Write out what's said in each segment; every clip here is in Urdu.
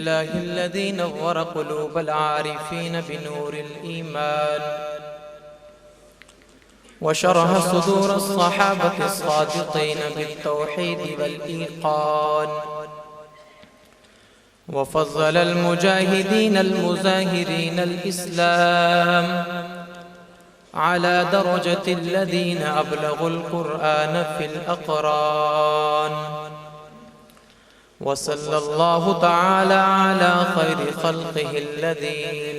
لله الذي نور قلوب العارفين بنور الإيمان وشرح صدور الصحابة الصادقين بالتوحيد والإيقان وفضل المجاهدين المزاهرين الإسلام على درجة الذين أبلغوا القرآن في الأقران وصلى الله تعالى على خير خلقه الذي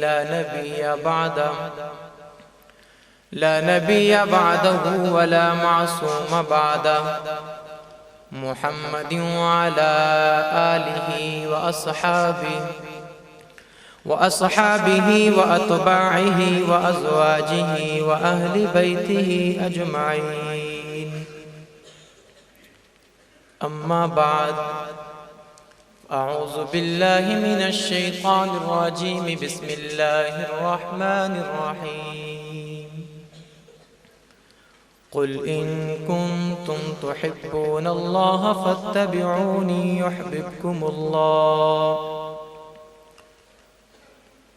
لا نبي بعده ولا معصوم بعده محمد وعلى آله وأصحابه وأتباعه وأزواجه وأهل بيته أجمعين. أما بعد، أعوذ بالله من الشيطان الرجيم. بسم الله الرحمن الرحيم. قل إن كنتم تحبون الله فاتبعوني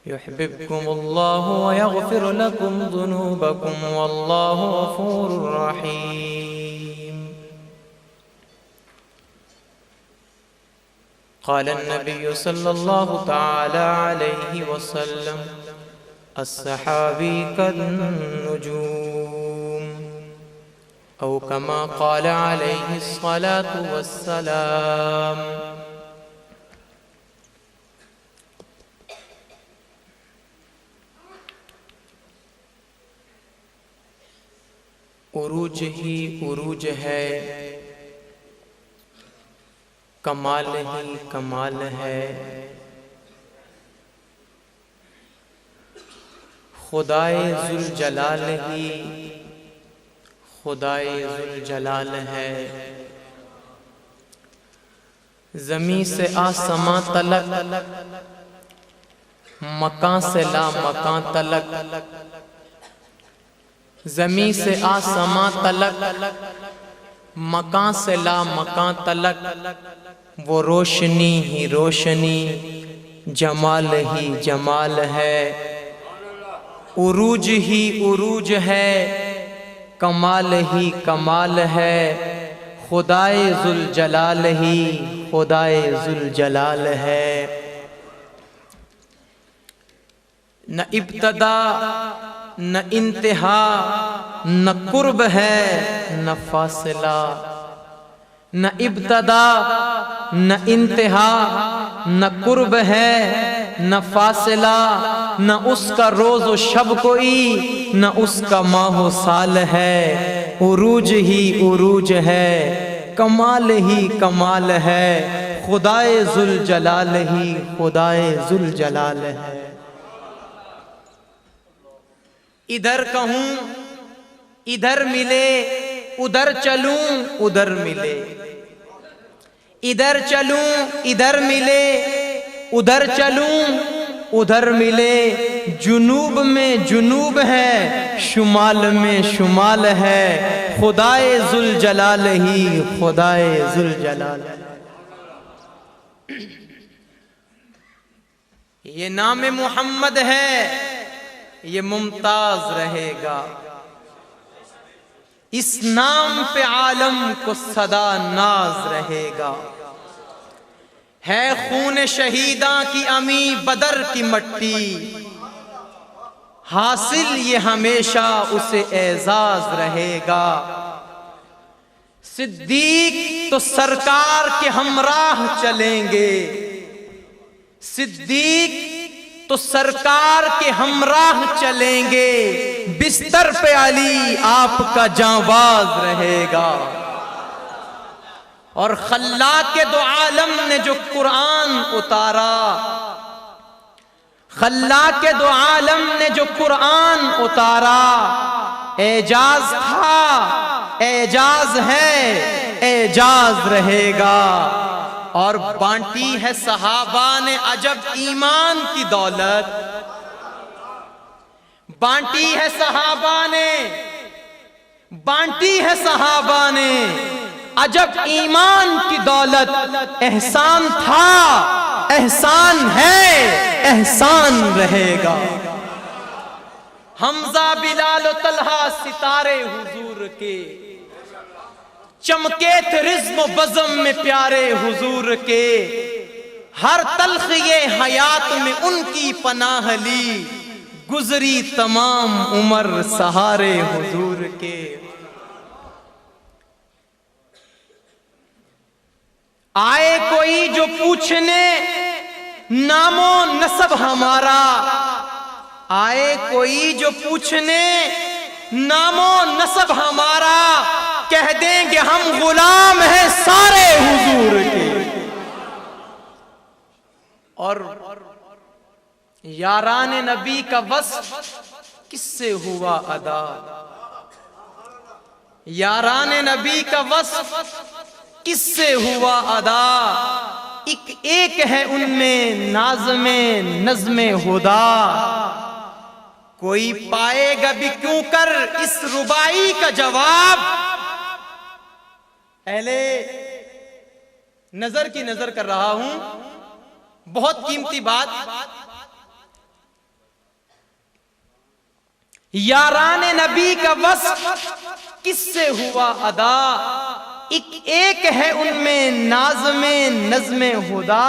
يحببكم الله ويغفر لكم ذنوبكم والله غفور رحيم. قال النبي صلى الله تعالى عليه وسلم: الصحابي كالنجوم، أو كما قال عليه الصلاة والسلام. عروج ہی عروج ہے، کمال ہی کمال ہے. خدائے ذوالجلال ہی خدائے ذوالجلال ہے. زمین سے آسماں تلک، مکان سے لا مکان تلک، زمین سے آسماں تلک، مکان سے لا مکان تلک، وہ روشنی ہی روشنی، جمال ہی جمال ہے. عروج ہی عروج ہے، کمال ہی کمال ہے. خدائے ذوالجلال ہی خدائے ذوالجلال ہے. نہ ابتدا نہ انتہا، نہ قرب ہے نہ فاصلہ. نہ ابتدا نہ انتہا، نہ قرب ہے نہ فاصلہ. نہ اس کا روز و شب کوئی، نہ اس کا ماہ و سال ہے. عروج ہی عروج ہے، کمال ہی کمال ہے. خدائے ذوالجلال ہی خدائے ذوالجلال ہے. ادھر کہوں ادھر ملے، ادھر چلوں ادھر ملے. ادھر چلوں ادھر ملے، ادھر چلوں ادھر ملے. جنوب میں جنوب ہے، شمال میں شمال ہے. خدائے ذوالجلال ہی خدائے ذوالجلال ہے. یہ نام محمد ہے، یہ ممتاز رہے گا. اس نام پہ عالم کو صدا ناز رہے گا. ہے خون شہیداں کی امی بدر کی مٹی، حاصل یہ ہمیشہ اسے اعزاز رہے گا. صدیق تو سرکار کے ہمراہ چلیں گے، صدیق تو سرکار کے ہمراہ چلیں گے. بستر پہ علی آپ کا جانباز رہے گا. اور خلاق دو عالم نے جو قرآن اتارا، خلاق دو عالم نے جو قرآن اتارا، اعجاز تھا، اعجاز ہے، اعجاز رہے گا. اور بانٹی ہے صحابہ نے عجب ایمان کی دولت، بانٹی ہے صحابہ نے، بانٹی ہے صحابہ نے عجب ایمان کی دولت. احسان تھا احسان ہے احسان رہے گا۔ حمزہ بلال و طلحہ ستارے حضور کے، چمکے تھے رزم و بزم میں پیارے حضور کے، ہر تلخ یہ حیات میں ان کی پناہ لی، گزری تمام عمر سہارے حضور کے۔ آئے کوئی جو پوچھنے نام و نسب ہمارا، آئے کوئی جو پوچھنے نام و نسب ہمارا، کہہ دیں گے ہم غلام ہیں سارے حضور کے۔ اور یاران نبی کا وصف کس سے ہوا ادا، یاران نبی کا وصف کس سے ہوا ادا، ایک ہے ان میں ناظم نظم ہدا، کوئی پائے گا بھی کیوں کر اس ربائی کا جواب۔ اہلے نظر کی نظر کر رہا ہوں، بہت قیمتی بات، یاران نبی کا وصف کس سے ہوا ادا، ایک ہے ان میں ناظم نظم ہدا،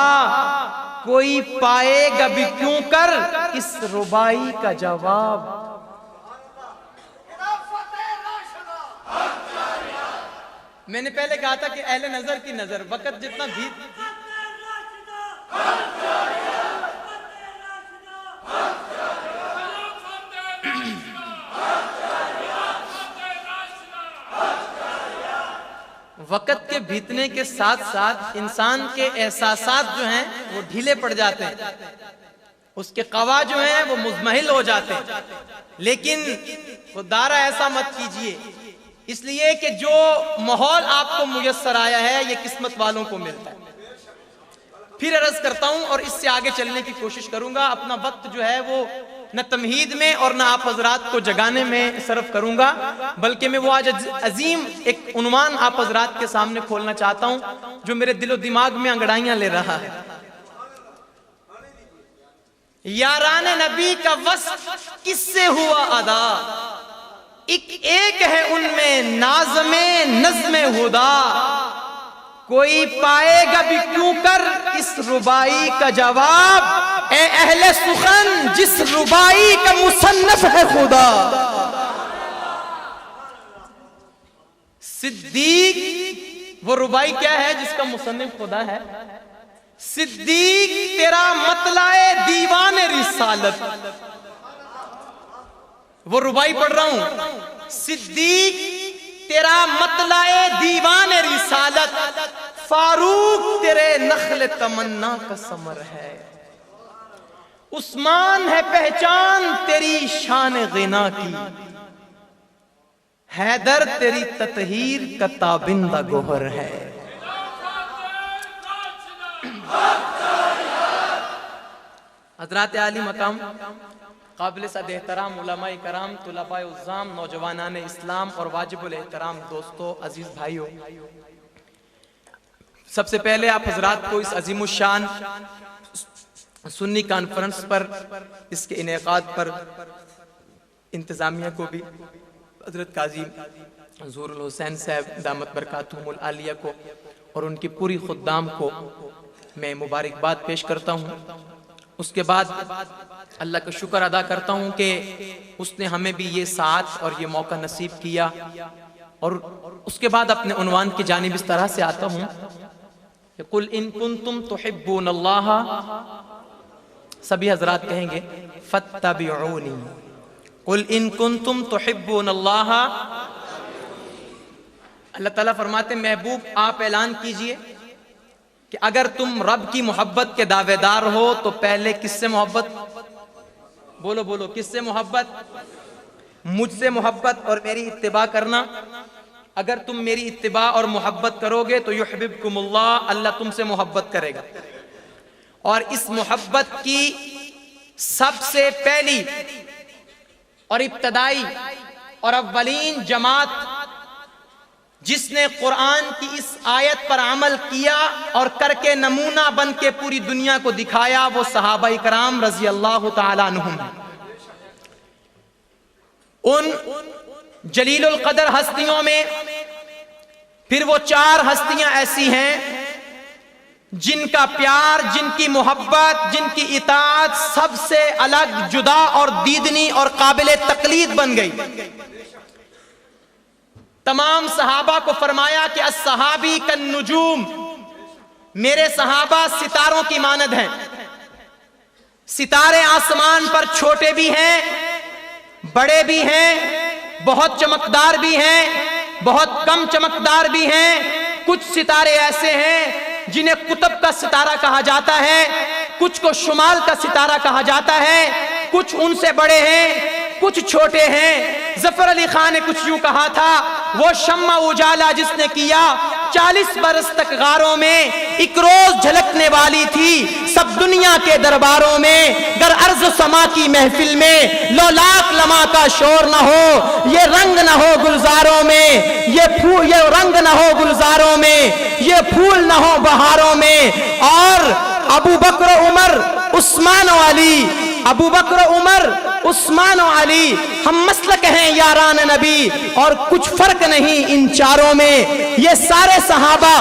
کوئی پائے گا بھی کیوں کر اس ربائی کا جواب۔ میں نے پہلے کہا تھا کہ اہل نظر کی نظر، وقت جتنا بھی وقت کے بیتنے کے ساتھ ساتھ انسان کے احساسات جو ہیں وہ ڈھیلے پڑ جاتے ہیں، اس کے قوا جو ہیں وہ مزمحل ہو جاتے ہیں، لیکن خدارا ایسا مت کیجئے، اس لیے کہ جو ماحول آپ کو میسر آیا ہے یہ قسمت والوں کو ملتا ہے۔ پھر عرض کرتا ہوں اور اس سے آگے چلنے کی کوشش کروں گا، اپنا وقت جو ہے وہ نہ تمہید میں اور نہ آپ حضرات کو جگانے میں صرف کروں گا، بلکہ میں وہ آج عظیم ایک عنوان آپ حضرات کے سامنے کھولنا چاہتا ہوں جو میرے دل و دماغ میں انگڑائیاں لے رہا ہے۔ یاران نبی کا وصف کس سے ہوا ادا، ایک ہے ان میں ناظم نظم ہدا، کوئی پائے گا بھی کیوں کر اس ربائی کا جواب، اے اہل سخن جس ربائی کا مصنف ہے خدا۔ صدیق وہ ربائی کیا ہے جس کا مصنف خدا ہے؟ صدیق تیرا مطلع دیوان رسالت، وہ ربائی پڑھ رہا ہوں، صدیق تیرا مطلع دیوان رسالت، فاروق تیرے نخل تمنا کا ثمر ہے، عثمان ہے پہچان تیری شان غنا کی، حیدر تیری تطہیر کا تابندہ گوہر ہے۔ حضرات عالی مقام، قابل صد احترام علماء کرام، طلباء عظام، نوجوانان اسلام اور واجب الاحترام دوستو، عزیز بھائیو، سب سے پہلے آپ حضرات کو اس عظیم الشان سنی کانفرنس پر، اس کے انعقاد پر انتظامیہ کو بھی، حضرت قاضی ظہور الحسین صاحب دامت برکاتہم العالیہ کو اور ان کی پوری خدام کو میں مبارکباد پیش کرتا ہوں۔ اس کے بعد اللہ کا شکر ادا کرتا ہوں کہ اس نے ہمیں بھی یہ ساتھ اور یہ موقع نصیب کیا، اور اس کے بعد اپنے عنوان کی جانب اس طرح سے آتا ہوں کہ قُلْ إِن كُنْتُمْ تُحِبُّونَ اللَّهَ، سبھی حضرات کہیں گے فَاتَّبِعُونِي، قُلْ إِن كُنْتُمْ تُحِبُّونَ اللَّهَ، اللہ تعالیٰ فرماتے ہیں محبوب آپ اعلان کیجئے کہ اگر تم رب کی محبت کے دعوے دار ہو تو پہلے کس سے محبت؟ بولو بولو، کس سے محبت؟ مجھ سے محبت اور میری اتباع کرنا۔ اگر تم میری اتباع اور محبت کرو گے تو یحببکم اللہ، اللہ تم سے محبت کرے گا، اور اس محبت کی سب سے پہلی اور ابتدائی اور اولین جماعت جس نے قرآن کی اس آیت پر عمل کیا اور کر کے نمونہ بن کے پوری دنیا کو دکھایا، وہ صحابہ کرام رضی اللہ تعالیٰ عنہم ہیں۔ ان جلیل القدر ہستیوں میں پھر وہ 4 ہستیاں ایسی ہیں جن کا پیار، جن کی محبت، جن کی اطاعت سب سے الگ، جدا اور دیدنی اور قابل تقلید بن گئی۔ تمام صحابہ کو فرمایا کہ الصحابی کالنجوم، میرے صحابہ ستاروں کی مانند ہیں۔ ستارے آسمان پر چھوٹے بھی ہیں، بڑے بھی ہیں، بہت چمکدار بھی ہیں، بہت کم چمکدار بھی ہیں۔ کچھ ستارے ایسے ہیں جنہیں قطب کا ستارہ کہا جاتا ہے، کچھ کو شمال کا ستارہ کہا جاتا ہے، کچھ ان سے بڑے ہیں، کچھ چھوٹے ہیں۔ ظفر علی خان نے کچھ یوں کہا تھا، وہ شمع اجالا جس نے کیا 40 برس تک غاروں میں، ایک روز جھلکنے والی تھی سب دنیا کے درباروں میں۔ گر عرض و سما کی محفل میں لو لاکھ لمحہ کا شور نہ ہو، یہ رنگ نہ ہو گلزاروں میں، یہ رنگ نہ ہو گلزاروں میں، یہ پھول نہ ہو بہاروں میں۔ اور ابو بکر و عمر عثمان و علی، ابو بکر و عمر عثمان و علی ہم مسلک ہیں یاران نبی، اور کچھ فرق نہیں ان چاروں میں۔ یہ سارے صحابہ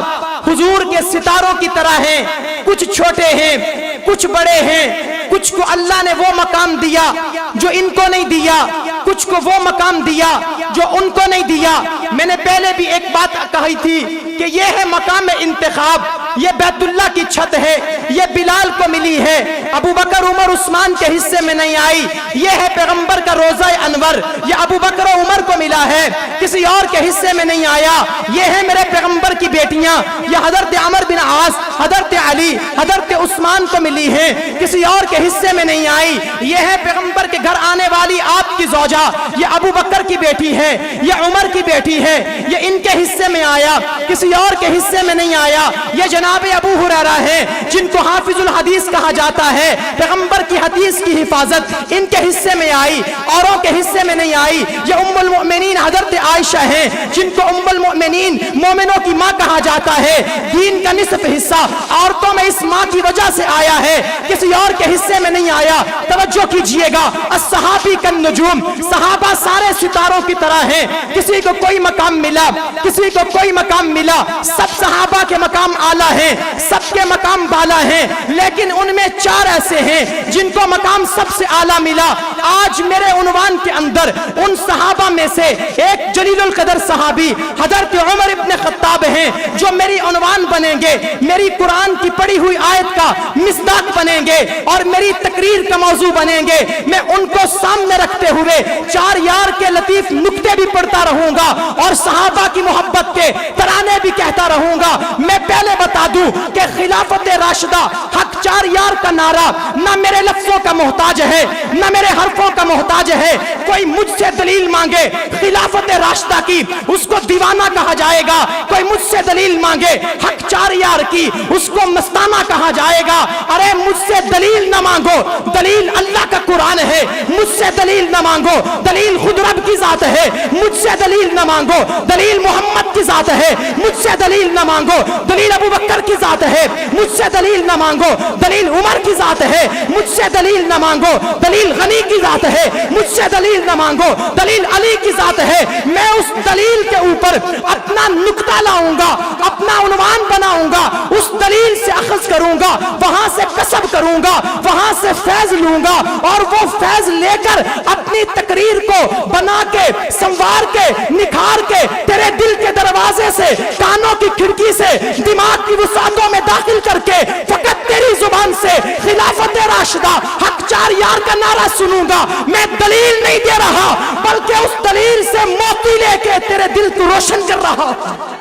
حضور کے ستاروں کی طرح ہیں، کچھ چھوٹے ہیں، کچھ بڑے ہیں، کچھ کو اللہ نے وہ مقام دیا جو ان کو نہیں دیا، کچھ کو وہ مقام دیا جو ان کو نہیں دیا۔ میں نے پہلے بھی ایک بات کہی تھی کہ یہ ہے مقام انتخاب، یہ بیت اللہ کی چھت ہے، یہ بلال کو ملی ہے، ابو بکر عمر عثمان کے حصے میں نہیں آئی۔ یہ ہے پیغمبر کا روضہ انور، یہ ابو بکر و عمر کو ملا ہے، کسی اور کے حصے میں نہیں آیا۔ یہ ہے میرے پیغمبر کی بیٹیاں، یہ حضرت عمر بن عاص، حضرت علی، حضرت عثمان کو ملی ہیں، کسی اور کے حصے میں نہیں آئی۔ یہ ہے پیغمبر کے گھر آنے والی آپ کی زوجہ، یہ ابو بکر کی بیٹی ہے، یہ عمر کی بیٹی ہے، یہ ان کے حصے میں آیا، کسی اور کے حصے میں نہیں آیا۔ یہ جناب ابو ہریرہ ہیں جن کو حافظ الحدیث کہا جاتا ہے، پیغمبر کی حدیث کی حفاظت ان کے حصے میں آئی، اوروں کے حصے میں نہیں آئی۔ یہ ام المؤمنین حضرت عائشہ ہیں جن کو ام المؤمنین، مومنوں کی ماں کہا جاتا ہے۔ دین کا نصف حصہ عورتوں میں اس ماں کی وجہ سے آیا ہے، کسی اور کے حصے میں نہیں آیا۔ توجہ کیجئے گا، الصحابی کالنجوم، صحابہ سارے ستاروں کی طرح ہیں، کسی کو کوئی مقام ملا، کسی کو کوئی مقام ملا، سب صحابہ کے مقام اعلیٰ ہیں، سب کے مقام بالا ہیں، لیکن ان میں 4 ایسے ہیں جن کو مقام سب سے اعلیٰ ملا۔ آج میرے عنوان کے اندر ان صحابہ میں سے ایک جلیل القدر صحابی حضرت عمر ابن خطاب ہیں جو میری عنوان بنیں گے، میری قرآن کی پڑھی ہوئی آیت کا مصداق بنیں گے اور میری تقریر کا موضوع بنیں گے۔ میں ان کو سامنے رکھتے ہوئے 4 یار کے لطیف نکتے بھی پڑھتا رہوں گا اور صحابہ کی محبت کے ترانے بھی کہتا رہوں گا۔ میں پہلے بتا دوں کہ خلافت راشدہ حق 4 یار کا نعرہ نہ میرے لفظوں کا محتاج ہے، نہ میرے حرفوں کا محتاج ہے۔ کوئی مجھ سے دلیل مانگے خلافت راشدہ کی، اس کو دیوانہ کہا جائے گا۔ کوئی مجھ سے دلیل مانگے حق 4 یار کی، اس کو مستانہ کہا جائے گا۔ ارے مجھ سے دلیل نہ مانگو، دلیل اللہ کا قرآن ہے۔ مجھ سے دلیل نہ مانگو، دلیل خود رب کی ذات ہے۔ مجھ سے دلیل نہ مانگو، دلیل محمد کی ذات ہے۔ مجھ سے دلیل نہ مانگو، دلیل ابو بکر کی ذات ہے۔ مجھ سے دلیل نہ مانگو، دلیل عمر کی ذات ہے۔ مجھ سے دلیل نہ مانگو، دلیل غنی کی ذات ہے۔ مجھ سے دلیل نہ مانگو، دلیل علی کی ذات ہے۔ میں اس دلیل کے اوپر اپنا نکتہ لاؤں گا، اپنا عنوان بناؤں گا، اس دلیل سے اخذ کروں گا، وہاں سے کسب کروں گا، وہاں سے فیض لوں گا، اور وہ فیض لے کر اپنی تقریر کو بنا کے، سنوار کے، نکھار کے تیرے دل کے دروازے سے، کانوں کی کھڑکی سے، دماغ کی وسعتوں میں داخل کر کے فقط تیری زبان سے خلافت راشدہ حق 4 یار کا نعرہ سنوں گا۔ میں دلیل نہیں دے رہا بلکہ اس دلیل سے موتی لے کے تیرے دل کو روشن کر رہا ہوں۔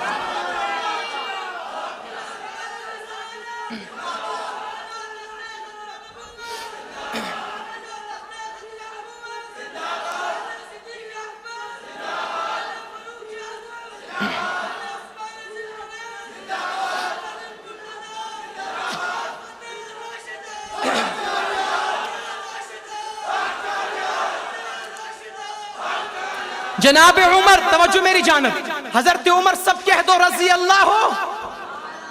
جناب عمر، توجہ میری جانب، حضرت عمر سب کہہ دو رضی اللہ ہو.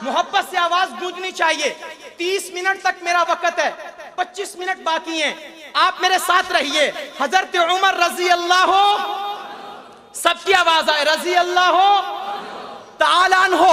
محبت سے آواز گونجنی چاہیے. 30 منٹ تک میرا وقت ہے, 25 منٹ باقی ہیں, آپ میرے ساتھ رہیے. حضرت عمر رضی اللہ ہو, سب کی آواز آئے, رضی اللہ ہو تعالی عنہ.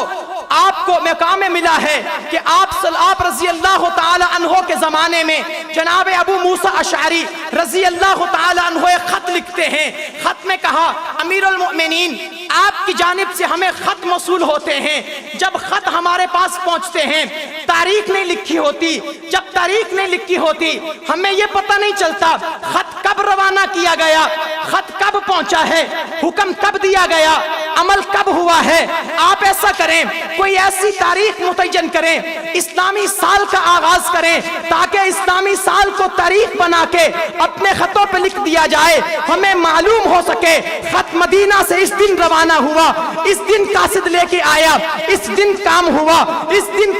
آپ کو مقام ملا ہے کہ آپ رضی اللہ تعالی عنہ کے زمانے میں جناب ابو موسیٰ اشعری رضی اللہ تعالی عنہ ایک خط لکھتے ہیں. خط میں کہا, امیر المؤمنین آپ کی جانب سے ہمیں خط موصول ہوتے ہیں. جب خط ہمارے پاس پہنچتے ہیں, تاریخ نہیں لکھی ہوتی. جب تاریخ نہیں لکھی ہوتی, ہمیں یہ پتہ نہیں چلتا خط کب روانہ کیا گیا, خط کب پہنچا ہے, حکم کب دیا گیا, عمل کب ہوا ہے. آپ ایسا کریں, کوئی ایسی تاریخ متعین کریں, اسلامی سال کا آغاز کریں, تاکہ اسلامی سال کو تاریخ بنا کے اپنے خطوں پہ لکھ دیا جائے, ہمیں معلوم ہو سکے خط مدینہ سے اس دن روانہ ہوا, اس دن قاصد لے کے آیا, اس دن کام ہوا, اس دن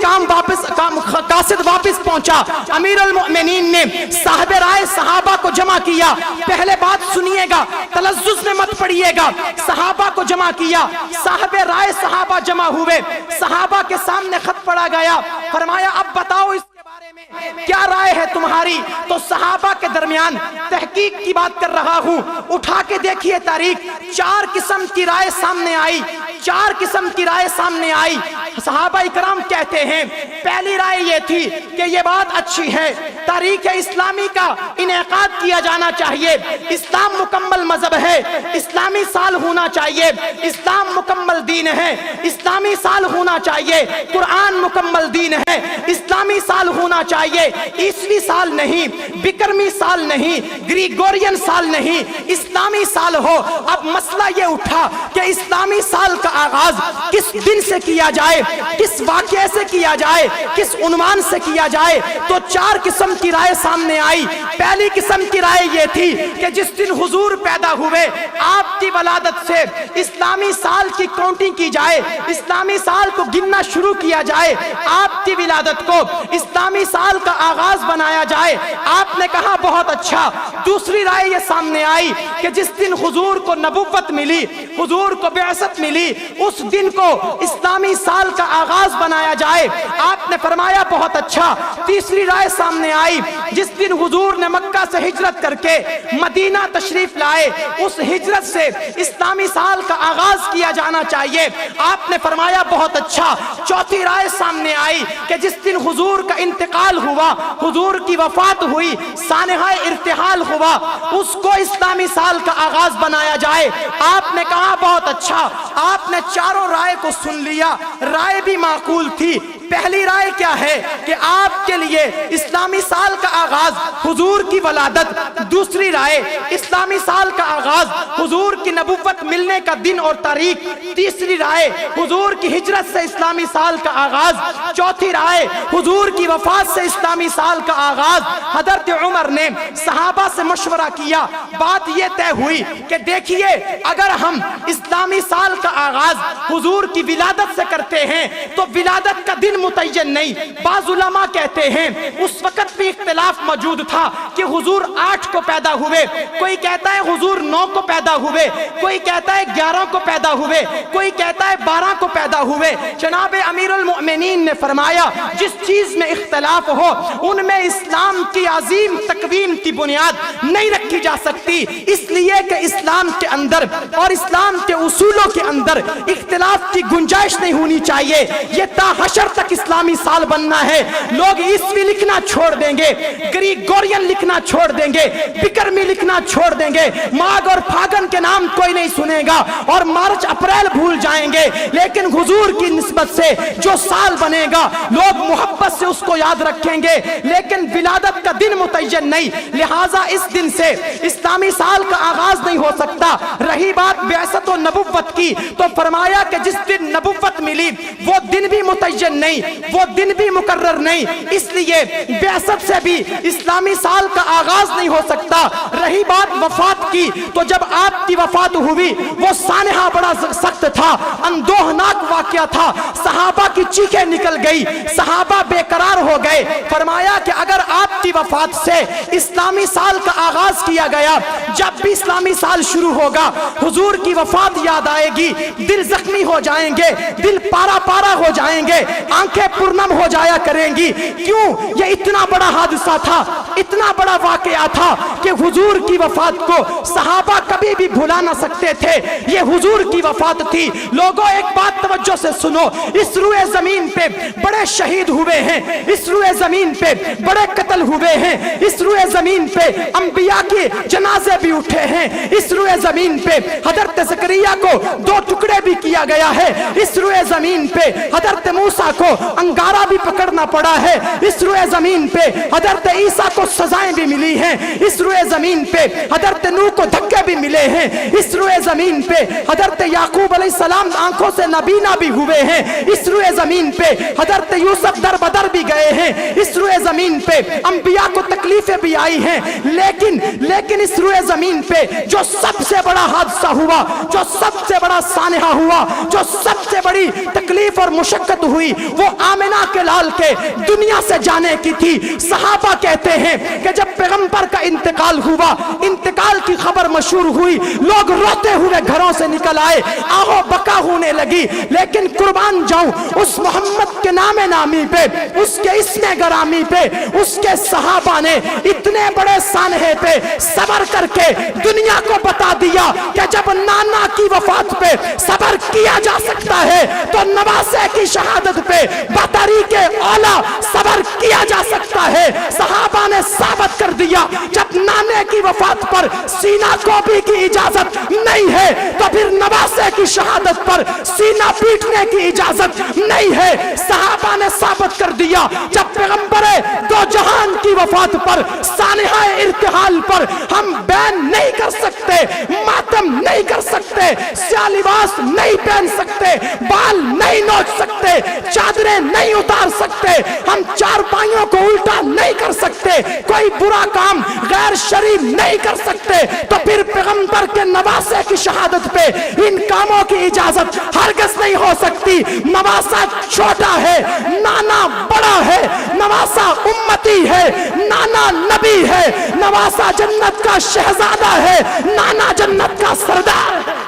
قاصد واپس پہنچا. امیر المؤمنین نے صاحب رائے صحابہ کو جمع کیا. پہلے بات سنیے گا, تلذذ میں مت پڑھیے گا. صحابہ کو جمع کیا, صاحب رائے صحابہ جمع ہوئے, صحابہ کے سامنے خط پڑھا گیا. فرمایا اب بتاؤ اس کے بارے میں کیا رائے ہے تمہاری. تو صحابہ کے درمیان تحقیق کی بات کر رہا ہوں, اٹھا کے دیکھیے تاریخ. 4 قسم کی رائے سامنے آئی, 4 قسم کی رائے سامنے آئی. صحابہ اکرام کہتے ہیں پہلی رائے یہ تھی کہ یہ بات اچھی ہے, تاریخ اسلامی کا انعقاد کیا جانا چاہیے. اسلام مکمل مذہب ہے, اسلامی سال ہونا چاہیے. اسلام مکمل دین ہے, اسلامی سال ہونا چاہیے. قرآن مکمل دین ہے, اسلامی سال ہونا چاہیے. عیسوی سال نہیں, بکرمی سال نہیں, گریگورین سال نہیں, اسلامی سال ہو. اب مسئلہ یہ اٹھا کہ اسلامی سال کا آغاز کس دن سے کیا جائے, کس واقعے سے کیا جائے, کس عنوان سے کیا جائے. تو 4 قسم کی رائے سامنے آئی. پہلی قسم کی رائے یہ تھی کہ جس دن حضور پیدا ہوئے, آپ کی ولادت سے اسلامی سال کی کاؤنٹنگ کی جائے, اسلامی سال کو گننا شروع کیا جائے, آپ کی ولادت کو اسلامی سال کا آغاز بنایا جائے. آپ نے کہا بہت اچھا. دوسری رائے یہ سامنے آئی کہ جس دن حضور کو نبوت ملی, حضور کو بعثت ملی, اس دن کو اسلامی سال کا آغاز بنایا جائے. آپ نے فرمایا بہت اچھا. تیسری رائے سامنے آئی, جس دن حضور نے مکہ سے ہجرت کر کے مدینہ تشریف لائے, اس ہجرت سے اسلامی سال کا آغاز کیا جانا چاہیے. آپ نے فرمایا بہت اچھا. چوتھی رائے سامنے آئی کہ جس دن حضور کا انتقال ہوا, حضور کی وفات ہوئی, سانحہ ارتحال ہوا, اس کو اسلامی سال کا آغاز بنایا جائے. آپ نے کہا بہت اچھا. آپ نے چاروں رائے کو سن لیا. رائے بھی معقول تھی. پہلی رائے کیا ہے کہ آپ کے لیے اسلامی سال کا آغاز حضور کی ولادت. دوسری رائے اسلامی سال کا آغاز حضور کی نبوت ملنے کا دن اور تاریخ. تیسری رائے حضور کی ہجرت سے اسلامی سال کا آغاز. چوتھی رائے حضور کی وفات سے اسلامی سال کا آغاز. حضرت عمر نے صحابہ سے مشورہ کیا. بات یہ طے ہوئی کہ دیکھیے اگر ہم اسلامی سال کا آغاز حضور کی ولادت سے کرتے ہیں تو ولادت کا دن متعین نہیں. بعض علماء کہتے ہیں اس وقت بھی اختلاف موجود تھا کہ حضور 8 کو پیدا ہوئے, کوئی کہتا ہے حضور 9 کو پیدا ہوئے, کوئی کہتا ہے 11 کو پیدا ہوئے, کوئی کہتا ہے 12 کو پیدا ہوئے. جناب امیر المؤمنین نے فرمایا جس چیز میں اختلاف ہو ان میں اسلام کی عظیم تقویم کی بنیاد نہیں رکھی جا سکتی, اس لیے کہ اسلام کے اندر اور اسلام کے اصولوں کے اندر اختلاف کی گنجائش نہیں ہونی چاہیے. یہ تا حشر تک اسلامی سال بننا ہے. لوگ عیسوی لکھنا چھوڑ دیں گے, گریگورین لکھنا چھوڑ دیں گے, بکرمی لکھنا چھوڑ دیں گے, ماغ اور پھاگن کے نام کوئی نہیں سنے گا, اور مارچ اپریل بھول جائیں گے. لیکن حضور کی نسبت سے جو سال بنے گا لوگ محبت سے اس کو یاد رکھیں گے, لیکن ولادت کا دن متعین نہیں. لہٰذا اس دن سے اسلامی سال کا آغاز نہیں ہو سکتا. رہی بات بعثت و نبوت کی, تو فرمایا کہ جس دن نبوت ملی وہ دن بھی متعین نہیں. نہیں، وہ دن بھی مقرر نہیں، اس لیے بعثت سے بھی اسلامی سال کا آغاز نہیں ہو سکتا۔ رہی بات وفات کی، تو جب آپ کی وفات ہوئی وہ سانحہ بڑا سخت تھا، اندوہناک واقعہ تھا، صحابہ کی چیخیں نکل گئی، صحابہ بے قرار ہو گئے۔ فرمایا کہ اگر آپ کی وفات سے اسلامی سال کا آغاز کیا گیا، جب بھی اسلامی سال شروع ہوگا حضور کی وفات یاد آئے گی، دل زخمی ہو جائیں گے، دل پارا پارا ہو جائیں گے، آنکھیں پرنم ہو جایا کریں گی۔ کیوں؟ یہ اتنا بڑا حادثہ تھا، اتنا بڑا واقعہ تھا کہ حضور کی وفات کو صحابہ کبھی بھی بھلا نہ سکتے تھے۔ یہ حضور کی وفات تھی۔ لوگوں ایک بات توجہ سے سنو، اس روئے زمین پہ بڑے شہید ہوئے ہیں، اس روئے زمین پہ بڑے قتل ہوئے ہیں، اس روئے زمین پہ انبیاء کے جنازے بھی اٹھے ہیں، اس روئے زمین پہ حضرت زکریا کو 2 ٹکڑے بھی کیا گیا ہے، اس روئے زمین پہ حضرت موسیٰ کو انگارہ بھی پکڑنا پڑا ہے، اس روئے زمین پہ حضرت عیسیٰ کو سزائیں بھی ملی ہیں، اس روئے زمین پہ حضرت نوح کو دھکے بھی ملے ہیں، اس روئے زمین پہ حضرت یعقوب علیہ السلام آنکھوں سے نابینا بھی ہوئے ہیں، اس روئے زمین پہ حضرت یوسف در بدر بھی گئے ہیں، اس روئے زمین پہ انبیاء کو تکلیفیں بھی آئی ہیں، لیکن اس روئے زمین پہ جو سب سے بڑا حادثہ ہوا، جو سب سے بڑا سانحہ ہوا، جو سب سے بڑی تکلیف اور مشقت ہوئی، وہ آمنہ کے لال کے دنیا سے جانے کی تھی۔ صحابہ کہتے ہیں کہ جب پیغمبر کا انتقال ہوا، انتقال کی خبر مشہور ہوئی، لوگ روتے ہوئے گھروں سے نکل آئے، آہو بکا ہونے لگی، لیکن قربان جاؤں اس محمد کے نام نامی پہ، اس کے اسم گرامی پہ، اس کے صحابہ نے اتنے بڑے سانحے پہ صبر کر کے دنیا کو بتا دیا کہ جب نانا کی وفات پہ صبر کیا جا سکتا ہے تو نواسے کی شہادت پہ بطریق اولا صبر کیا جا سکتا ہے۔ صحابہ نے ثابت کر دیا جب نانے کی وفات پر سینہ کوبی کی اجازت نہیں ہے تو پھر نواسے کی شہادت پر سینہ پیٹنے کی اجازت نہیں ہے۔ صحابہ نے ثابت کر دیا جب پیغمبر دو جہان کی وفات پر سانحہ ارتحال پر ہم بین نہیں کر سکتے، ماتم نہیں کر سکتے، سیاہ لباس نہیں پہن سکتے، بال نہیں نوچ سکتے، چادریں نہیں اتار سکتے، ہم چارپائیوں کو الٹا نہیں کر سکتے، کوئی برا کام غیر شرعی نہیں کر سکتے، تو پھر پیغمبر کے نواسے کی شہادت پہ ان کاموں کی اجازت ہرگز نہیں ہو سکتی۔ نواسا چھوٹا ہے، نانا بڑا ہے، نواسا امتی ہے، نانا نبی ہے، نواسا جنت کا شہزادہ ہے، نانا جنت کا سردار ہے۔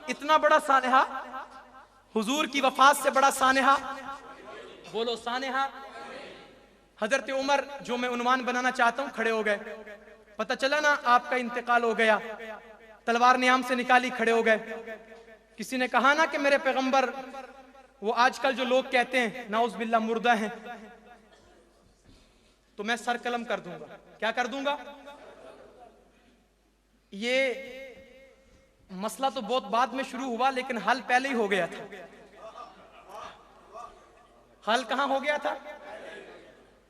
اتنا بڑا سانحہ، حضور کی وفات سے بڑا سانحہ، بولو سانحہ۔ حضرت عمر، جو میں عنوان بنانا چاہتا ہوں، کھڑے ہو گئے۔ پتہ چلا نا آپ کا انتقال ہو گیا، تلوار نیام سے نکالی، کھڑے ہو گئے۔ کسی نے کہا نا کہ میرے پیغمبر، وہ آج کل جو لوگ کہتے ہیں نعوذ باللہ مردہ ہیں، تو میں سر قلم کر دوں گا۔ کیا کر دوں گا؟ یہ مسئلہ تو بہت بعد میں شروع ہوا، لیکن حل پہلے ہی ہو گیا تھا۔ حل کہاں ہو گیا تھا؟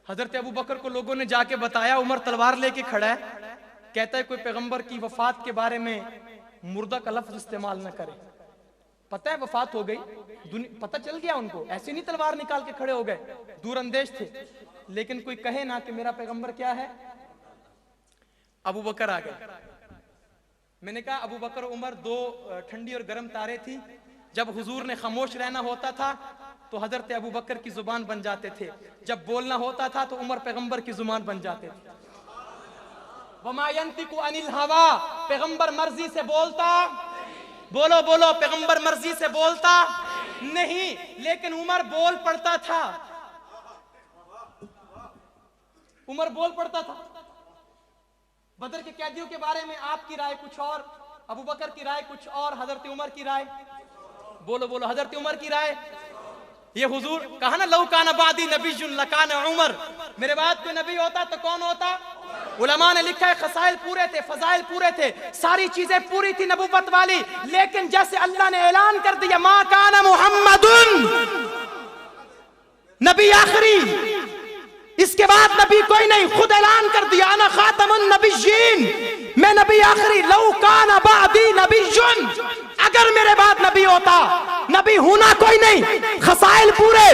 حضرت ابو بکر کو لوگوں نے جا کے بتایا، عمر تلوار لے کے کھڑا ہے، کہتا ہے کوئی پیغمبر کی وفات کے بارے میں مردہ کا لفظ استعمال نہ کرے۔ پتہ ہے وفات ہو گئی، پتہ چل گیا ان کو، ایسے نہیں تلوار نکال کے کھڑے ہو گئے، دور اندیش تھے، لیکن کوئی کہے نا کہ میرا پیغمبر کیا ہے۔ ابو بکر آ گئے۔ میں نے کہا ابو بکر عمر دو ٹھنڈی اور گرم تارے تھی، جب حضور نے خاموش رہنا ہوتا تھا تو حضرت ابو بکر کی زبان بن جاتے تھے، جب بولنا ہوتا تھا تو عمر پیغمبر کی زبان بن جاتے تھے۔ وَمَا يَنْتِقُ عَنِ الْهَوَىٰ، پیغمبر مرضی سے بولتا، بولو بولو، پیغمبر مرضی سے بولتا نہیں، لیکن عمر بول پڑتا تھا، عمر بول پڑتا تھا۔ بدر کے قیدیوں کے بارے میں آپ کی رائے کچھ اور، ابو بکر کی رائے کچھ اور، حضرت عمر کی رائے، بولو بولو، حضرت عمر کی رائے۔ یہ حضور کہا نا لو کان بعدی نبی لکان عمر، میرے بعد کوئی نبی ہوتا تو کون ہوتا؟ علماء نے لکھا ہے خصائل پورے تھے، فضائل پورے تھے، ساری چیزیں پوری تھی نبوت والی، لیکن جیسے اللہ نے اعلان کر دیا ما کان محمد، نبی آخری، اس کے بعد نبی کوئی نہیں، خود اعلان کر دیا انا خاتم النبیین، میں نبی آخری، لو کان بعدی نبی، اگر میرے بعد نبی ہوتا، نبی نبی ہونا کوئی نہیں، خصائل پورے،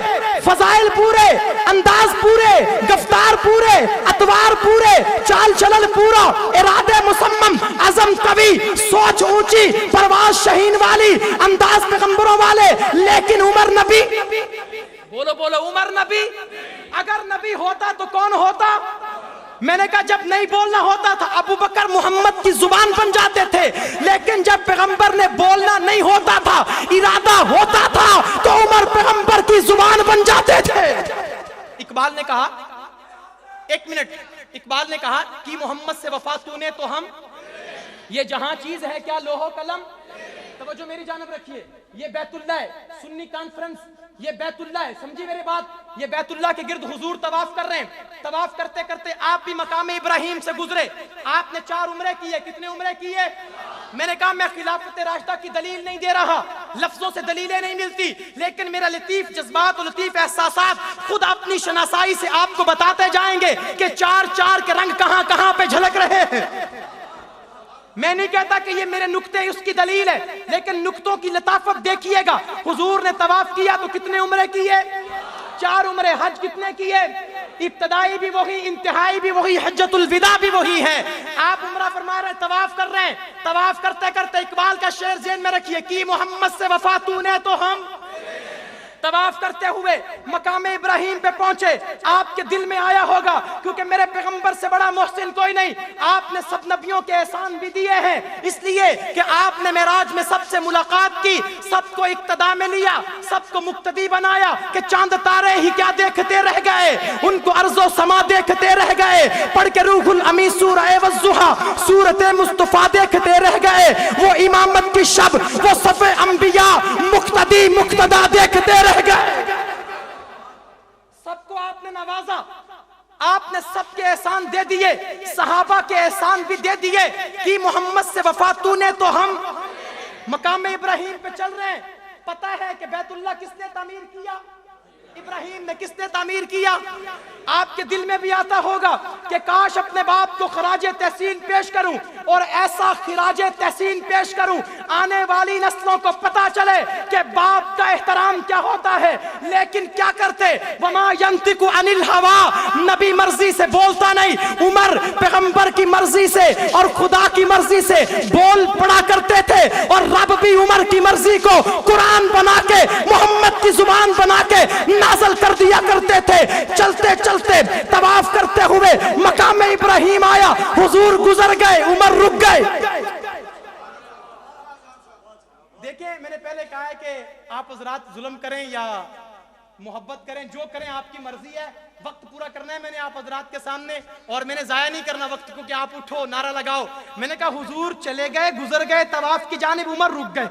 فضائل پورے، انداز پورے، گفتار پورے، اتوار پورے، چال چلن پورا، ارادے مصمم، عزم قوی، سوچ اونچی، پرواز شہین والی، انداز پیغمبروں والے، لیکن عمر نبی، بولو بولو، عمر نبی اگر نبی ہوتا تو کون ہوتا؟ میں نے کہا جب نہیں بولنا ہوتا تھا ابو بکر محمد کی زبان بن جاتے تھے، لیکن جب پیغمبر نے بولنا نہیں ہوتا تھا، ارادہ ہوتا تھا، تو عمر پیغمبر کی زبان بن جاتے تھے۔ اقبال نے کہا، ایک منٹ، اقبال نے کہا کہ محمد سے وفا تو نے تو ہم، یہ جہاں چیز ہے کیا لوح و قلم، توجہ میری جانب رکھیے، یہ بیت اللہ ہے، سنی کانفرنس، یہ بیت اللہ ہے، سمجھی میری بات، یہ بیت اللہ کے گرد حضور طواف کر رہے ہیں، طواف کرتے کرتے آپ بھی مقام ابراہیم سے گزرے، آپ نے 4 عمرے کیے، کتنے عمرے کیے؟ میں نے کہا میں خلافت راشدہ کی دلیل نہیں دے رہا، لفظوں سے دلیلیں نہیں ملتی، لیکن میرا لطیف جذبات و لطیف احساسات خود اپنی شناسائی سے آپ کو بتاتے جائیں گے کہ 4 کے رنگ کہاں کہاں پہ جھلک رہے ہیں۔ میں نہیں کہتا کہ یہ میرے نکتے اس کی دلیل ہے، لیکن نکتوں کی لطافت دیکھیے گا۔ حضور نے طواف کیا تو کتنے عمرے کیے؟ 4 عمرے۔ حج کتنے کیے؟ ابتدائی بھی وہی، انتہائی بھی وہی، حجۃ الوداع بھی وہی ہے۔ آپ عمرہ فرما رہے ہیں، طواف کر رہے ہیں، طواف کرتے کرتے اقبال کا شعر ذہن میں رکھیے کہ محمد سے وفا تو نے تو ہم، طواف کرتے ہوئے مقام ابراہیم پہ پہنچے، آپ کے دل میں آیا ہوگا کیونکہ میرے پیغمبر سے بڑا محسن کوئی نہیں، آپ نے سب نبیوں کے احسان بھی دیے ہیں، اس لیے کہ آپ نے معراج میں سب سے ملاقات کی، سب کو اقتداء میں لیا، سب کو مقتدی بنایا کہ چاند تارے ہی کیا دیکھتے رہ گئے، ان کو ارض و سما دیکھتے رہ گئے، پڑھ کے روح الامی سورہ والضحیٰ سورت مصطفیٰ دیکھتے رہ گئے، وہ امامت کی شب، وہ صف انبیاء، مقتدی مقتدا دیکھتے رہ گئے۔ سب کو آپ نے نوازا، آپ نے سب کے احسان دے دیے، صحابہ کے احسان بھی دے دیے کہ محمد سے وفا تو نے تو ہم، مقام ابراہیم پہ چل رہے ہیں۔ پتہ ہے کہ بیت اللہ کس نے تعمیر کیا؟ ابراہیم نے۔ کس نے تعمیر کیا؟ آپ کے دل میں بھی آتا ہوگا کہ کاش اپنے باپ کو خراج تحسین پیش کروں، اور ایسا خراج تحسین پیش کروں آنے والی نسلوں کو پتا چلے کہ باپ کا احترام کیا ہوتا ہے، لیکن کیا کرتے؟ وما ینطق عن الہوی، نبی مرضی سے بولتا نہیں، عمر پیغمبر کی مرضی سے اور خدا کی مرضی سے بول پڑا کرتے تھے، اور رب بھی عمر کی مرضی کو قرآن بنا کے، محمد کی زبان بنا کے نازل کر دیا کرتے تھے۔ چلتے چلتے طواف کرتے ہوئے مقام ابراہیم آیا، حضور گزر گئے، عمر رک گئے۔ دیکھیں میں نے پہلے کہا ہے کہ آپ حضرات ظلم کریں یا محبت کریں، جو کریں آپ کی مرضی ہے، وقت پورا کرنا ہے میں نے آپ حضرات کے سامنے، اور میں نے ضائع نہیں کرنا وقت کو کہ آپ اٹھو نعرہ لگاؤ۔ میں نے کہا حضور چلے گئے، گزر گئے طواف کی جانب، عمر رک گئے۔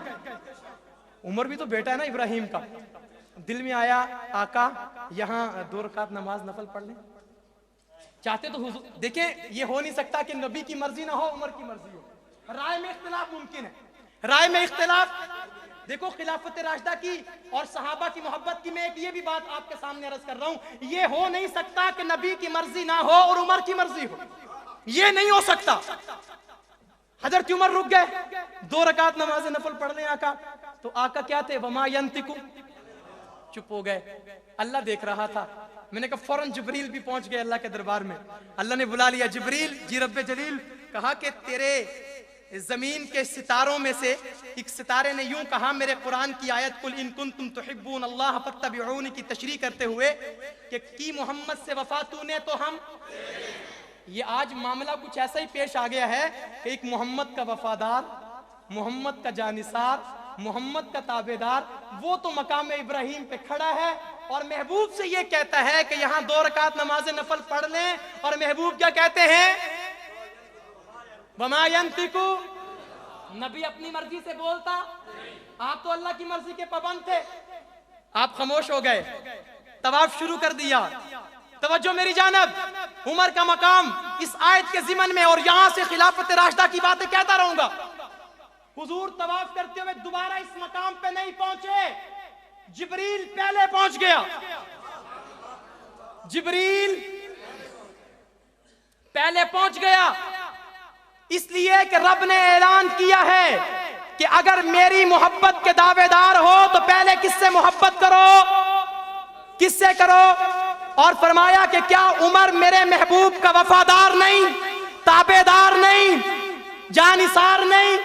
عمر بھی تو بیٹا ہے نا ابراہیم کا۔ دل میں آیا آقا یہاں 2 رکعت نماز نفل پڑھ لیں، چاہتے تو حضور، دیکھیں یہ ہو نہیں سکتا کہ نبی کی مرضی نہ ہو عمر کی مرضی ہو، رائے میں اختلاف ممکن ہے، رائے میں اختلاف۔ دیکھو خلافت راشدہ کی اور صحابہ کی محبت کی میں ایک یہ بھی بات آپ کے سامنے عرض کر رہا ہوں، یہ ہو نہیں سکتا کہ نبی کی مرضی نہ ہو اور عمر کی مرضی ہو، یہ نہیں ہو سکتا۔ حضرت عمر رک گئے، 2 رکعت نماز نفل پڑھ لیں آقا، تو آقا کیا تھے؟ وما ینطق، چپ ہو گئے۔ اللہ دیکھ رہا تھا، میں نے کہا فوراً جبریل بھی پہنچ گئے اللہ کے دربار میں، اللہ نے بلا لیا، جبریل جی رب جلیل، کہا کہ تیرے زمین کے ستاروں میں سے ایک ستارے نے یوں کہا میرے قرآن کی آیت قل ان کنتم تحبون اللہ فاتبعونی کی تشریح کرتے ہوئے کہ کی محمد سے وفا تو نے تو ہم۔ یہ آج معاملہ کچھ ایسا ہی پیش آ گیا ہے کہ ایک محمد کا وفادار، محمد کا جانثار، محمد کا تابعدار، وہ تو مقام ابراہیم پہ کھڑا ہے اور محبوب سے یہ کہتا ہے کہ یہاں 2 رکعت نماز نفل پڑھ لیں، اور محبوب کیا کہتے ہیں؟ وما ینطق، نبی اپنی مرضی سے بولتا، آپ تو اللہ کی مرضی کے پابند تھے، آپ خاموش ہو گئے، طواف شروع کر دیا۔ توجہ میری جانب، عمر کا مقام اس آیت کے ضمن میں، اور یہاں سے خلافت راشدہ کی باتیں کہتا رہوں گا۔ حضور طواف کرتے ہوئے دوبارہ اس مقام پہ نہیں پہنچے، جبریل پہلے پہنچ گیا، جبریل پہلے پہنچ گیا، اس لیے کہ رب نے اعلان کیا ہے کہ اگر میری محبت کے دعوے دار ہو تو تو پہلے کس سے محبت کرو؟ کس سے کرو؟ اور فرمایا کہ کیا عمر میرے محبوب کا وفادار نہیں، تابعدار نہیں، جانثار نہیں،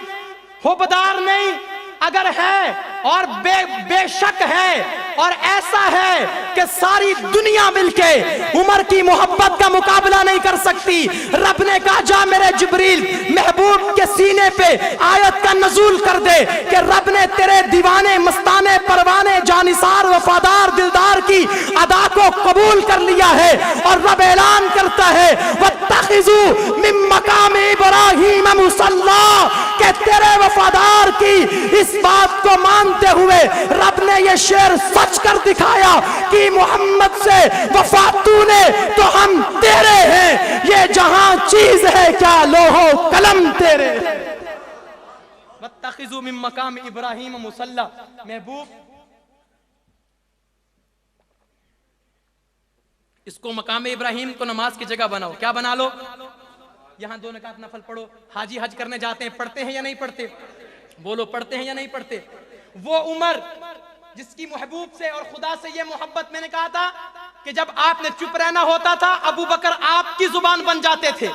حبدار نہیں؟ اگر ہے اور بے شک ہے اور ایسا ہے کہ ساری دنیا مل کے عمر کی محبت کا مقابلہ نہیں کر سکتی، رب نے کہا جا میرے جبریل محبوب کے سینے پہ آیت کا نزول کر دے کہ رب نے تیرے دیوانے مستانے پروانے جانثار وفادار دلدار کی ادا کو قبول کر لیا ہے، اور رب اعلان کرتا ہے وَاتَّخِذُوا مِن مَّقَامِ إِبْرَاهِيمَ مُصَلًّى کہ تیرے وفادار کی اس بات کو مانتے ہوئے رب نے یہ شعر سچ کر دکھایا کہ محمد سے وفا تو نے تو ہم تیرے ہیں، یہ جہاں چیز ہے کیا لوح و قلم تیرے۔ وَاتَّخِذُوا مِن مَّقَامِ إِبْرَاهِيمَ مُصَلًّى، محبوب اس کو مقام ابراہیم کو نماز کی جگہ بناؤ، کیا بنا لو؟ یہاں 2 رکعت نفل پڑھو۔ حاجی حج کرنے جاتے ہیں، پڑھتے ہیں یا نہیں پڑھتے؟ بولو پڑھتے ہیں یا نہیں پڑھتے؟ وہ عمر جس کی محبوب سے اور خدا سے یہ محبت، میں نے کہا تھا کہ جب آپ نے چپ رہنا ہوتا تھا ابو بکر آپ کی زبان بن جاتے تھے،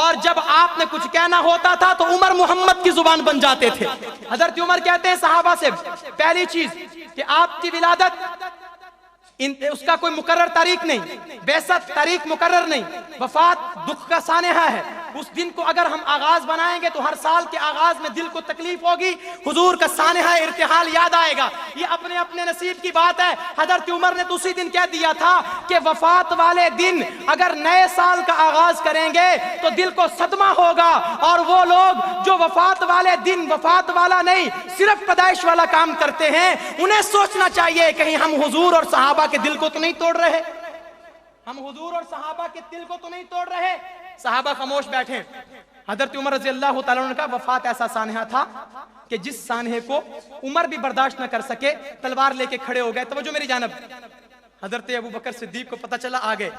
اور جب آپ نے کچھ کہنا ہوتا تھا تو عمر محمد کی زبان بن جاتے تھے۔ حضرت عمر کہتے ہیں صحابہ سے پہلی چیز کہ آپ کی ولادت اس کا کوئی مقرر تاریخ نہیں، بعثت تاریخ مقرر نہیں، وفات دکھ کا سانحہ ہے، اس دن کو اگر ہم آغاز بنائیں گے تو ہر سال کے آغاز میں دل کو تکلیف ہوگی، حضور کا سانحہ ارتحال یاد آئے گا، یہ اپنے اپنے نصیب کی بات ہے۔ حضرت عمر نے تو اسی دن کہہ دیا تھا کہ وفات والے دن اگر نئے سال کا آغاز کریں گے تو دل کو صدمہ ہوگا، اور وہ لوگ جو وفات والے دن وفات والا نہیں صرف پیدائش والا کام کرتے ہیں انہیں سوچنا چاہیے کہیں ہم حضور اور صحابہ کے دل کو تو نہیں توڑ رہے، ہم حضور اور صحابہ کے دل کو تو نہیں توڑ رہے۔ صحابہ خاموش بیٹھے۔ حضرت عمر رضی اللہ تعالیٰ عنہ کا وفات ایسا سانحہ تھا کہ جس سانحے کو عمر بھی برداشت نہ کر سکے، تلوار لے کے کھڑے ہو گئے۔ توجہ میری جانب، حضرت ابو بکر صدیق کو پتہ چلا، آگے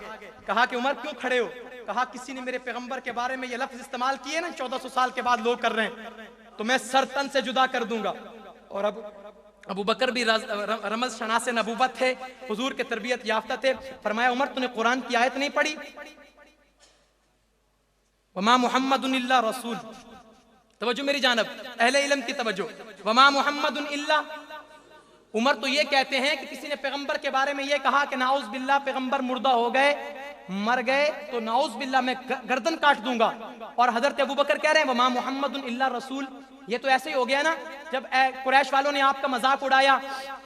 کہا کہ عمر کیوں کھڑے ہو؟ کہا کسی نے میرے پیغمبر کے بارے میں یہ لفظ استعمال کیے نا 1400 سال کے بعد لوگ کر رہے ہیں تو میں سر تن سے جدا کر دوں گا۔ اور ابو بکر بھی رمز شناس نبوت تھے، حضور کے تربیت یافتہ تھے۔ فرمایا عمر تو نے قرآن کی آیت نہیں پڑھی وما محمد الا رسول؟ توجہ میری جانب، اہل علم کی توجہ، وما محمد الا، عمر تو یہ کہتے ہیں کہ کسی نے پیغمبر کے بارے میں یہ کہا کہ نعوذ باللہ پیغمبر مردہ ہو گئے، مر گئے تو نعوذ باللہ میں گردن کاٹ دوں گا، اور حضرت ابو بکر کہہ رہے ہیں وما محمد الا رسول۔ یہ تو ایسے ہی ہو گیا نا، جب قریش والوں نے آپ کا مذاق اڑایا،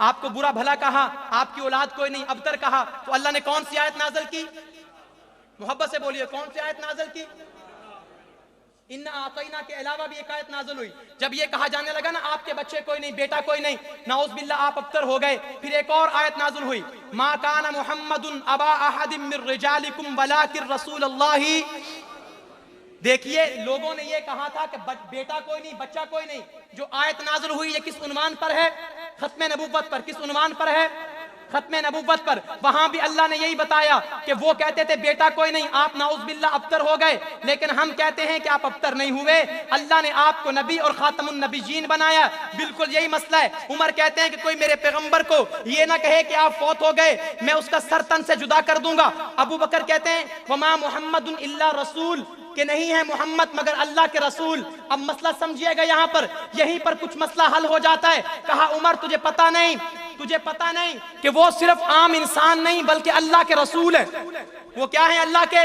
آپ کو برا بھلا کہا، آپ کی اولاد کوئی نہیں ابتر کہا، تو اللہ نے کون سی آیت نازل کی؟ محبت سے بولیے، کون سی آیت نازل کی؟ ان اعطینا کے علاوہ بھی ایک آیت نازل ہوئی، جب یہ کہا جانے لگا نا آپ کے بچے کوئی نہیں، بیٹا کوئی نہیں، نعوذ باللہ آپ ابتر ہو گئے، پھر ایک اور آیت نازل ہوئی، ما کان محمد ابا احد من رجالکم ولکن رسول اللہ۔ دیکھیے لوگوں نے یہ کہا تھا کہ بیٹا کوئی نہیں، بچہ کوئی نہیں، جو آیت نازل ہوئی یہ کس عنوان پر ہے؟ ختم نبوت پر۔ کس عنوان پر ہے؟ ختم نبوت پر۔ وہاں بھی اللہ نے یہی بتایا کہ وہ کہتے تھے بیٹا کوئی نہیں، آپ نعوذ باللہ ابتر ہو گئے، لیکن ہم کہتے ہیں کہ آپ ابتر نہیں ہوئے، اللہ نے آپ کو نبی اور خاتم النبیین بنایا۔ بالکل یہی مسئلہ ہے۔ عمر کہتے ہیں کہ کوئی میرے پیغمبر کو یہ نہ کہے کہ آپ فوت ہو گئے، میں اس کا سر تن سے جدا کر دوں گا۔ ابو بکر کہتے ہیں وما محمد الا رسول، کہ نہیں ہے محمد مگر اللہ کے رسول۔ اب مسئلہ سمجھیے گا، یہاں پر یہیں پر کچھ مسئلہ حل ہو جاتا ہے۔ کہا عمر تجھے پتہ نہیں کہ وہ صرف عام انسان نہیں بلکہ اللہ کے رسول ہیں۔ وہ کیا ہیں اللہ کے؟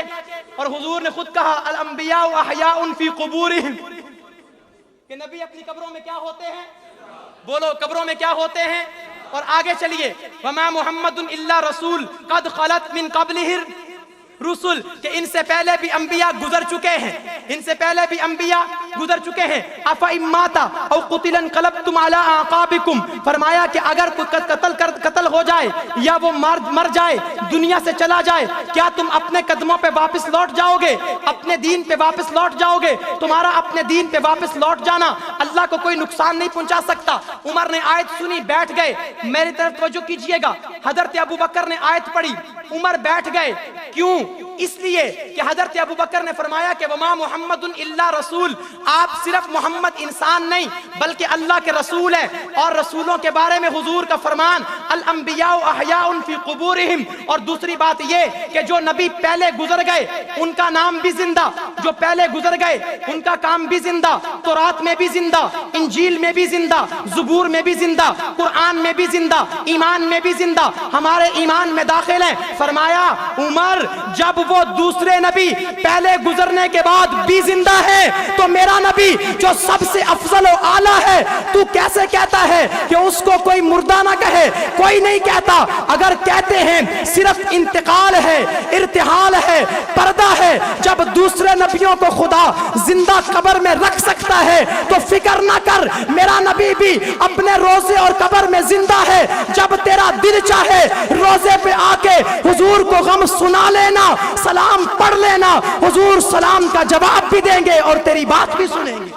اور حضور نے خود کہا الانبیاء احیاء فی قبورہم، کہ نبی اپنی قبروں میں کیا ہوتے ہیں؟ بولو قبروں میں کیا ہوتے ہیں؟ اور آگے چلیے وما محمد الا رسول قد خلت من قبلہ رسول، کہ ان سے پہلے بھی انبیاء گزر چکے ہیں، ان سے پہلے بھی انبیاء گزر چکے ہیں۔ افإن مات او قتل انقلبتم علی اعقابکم، فرمایا کہ اگر کوئی قتل ہو جائے یا وہ مر جائے، دنیا سے چلا جائے، کیا تم اپنے قدموں پہ واپس لوٹ جاؤ گے؟ اپنے دین پہ واپس لوٹ جاؤ گے؟ تمہارا اپنے دین پہ واپس لوٹ جانا اللہ کو کوئی نقصان نہیں پہنچا سکتا۔ عمر نے آیت سنی، بیٹھ گئے۔ میری طرف توجہ کیجئے گا، حضرت ابو بکر نے آیت پڑھی، عمر بیٹھ گئے۔ کیوں؟ اس لیے کہ حضرت ابو بکر نے فرمایا کہ وما محمد الا رسول، آپ صرف محمد انسان نہیں بلکہ اللہ کے رسول ہیں، اور رسولوں کے بارے میں حضور کا فرمان الانبیاء احیاء فی قبورہم، اور دوسری بات یہ کہ جو نبی پہلے گزر گئے ان کا نام بھی زندہ، جو پہلے گزر گئے ان کا کام بھی زندہ، تورات میں بھی زندہ، انجیل میں بھی زندہ، زبور میں بھی زندہ، قرآن میں بھی زندہ، ایمان میں بھی زندہ، ہمارے ایمان میں داخل ہیں۔ فرمایا عمر جب وہ دوسرے نبی پہلے گزرنے کے بعد بھی زندہ ہے تو میرا نبی جو سب سے افضل و اعلیٰ ہے تو کیسے کہتا ہے کہ اس کو کوئی مردہ نہ کہے؟ کوئی نہیں کہتا۔ اگر کہتے ہیں صرف انتقال ہے، ارتحال ہے، پردہ ہے، جب دوسرے نبیوں کو خدا زندہ قبر میں رکھ سکتا ہے تو فکر نہ کر، میرا نبی بھی اپنے روزے اور قبر میں زندہ ہے۔ جب تیرا دل چاہے روزے پہ آ کے حضور کو غم سنا لینا، سلام پڑھ لینا، حضور سلام کا جواب بھی دیں گے اور تیری بات بھی سنیں گے۔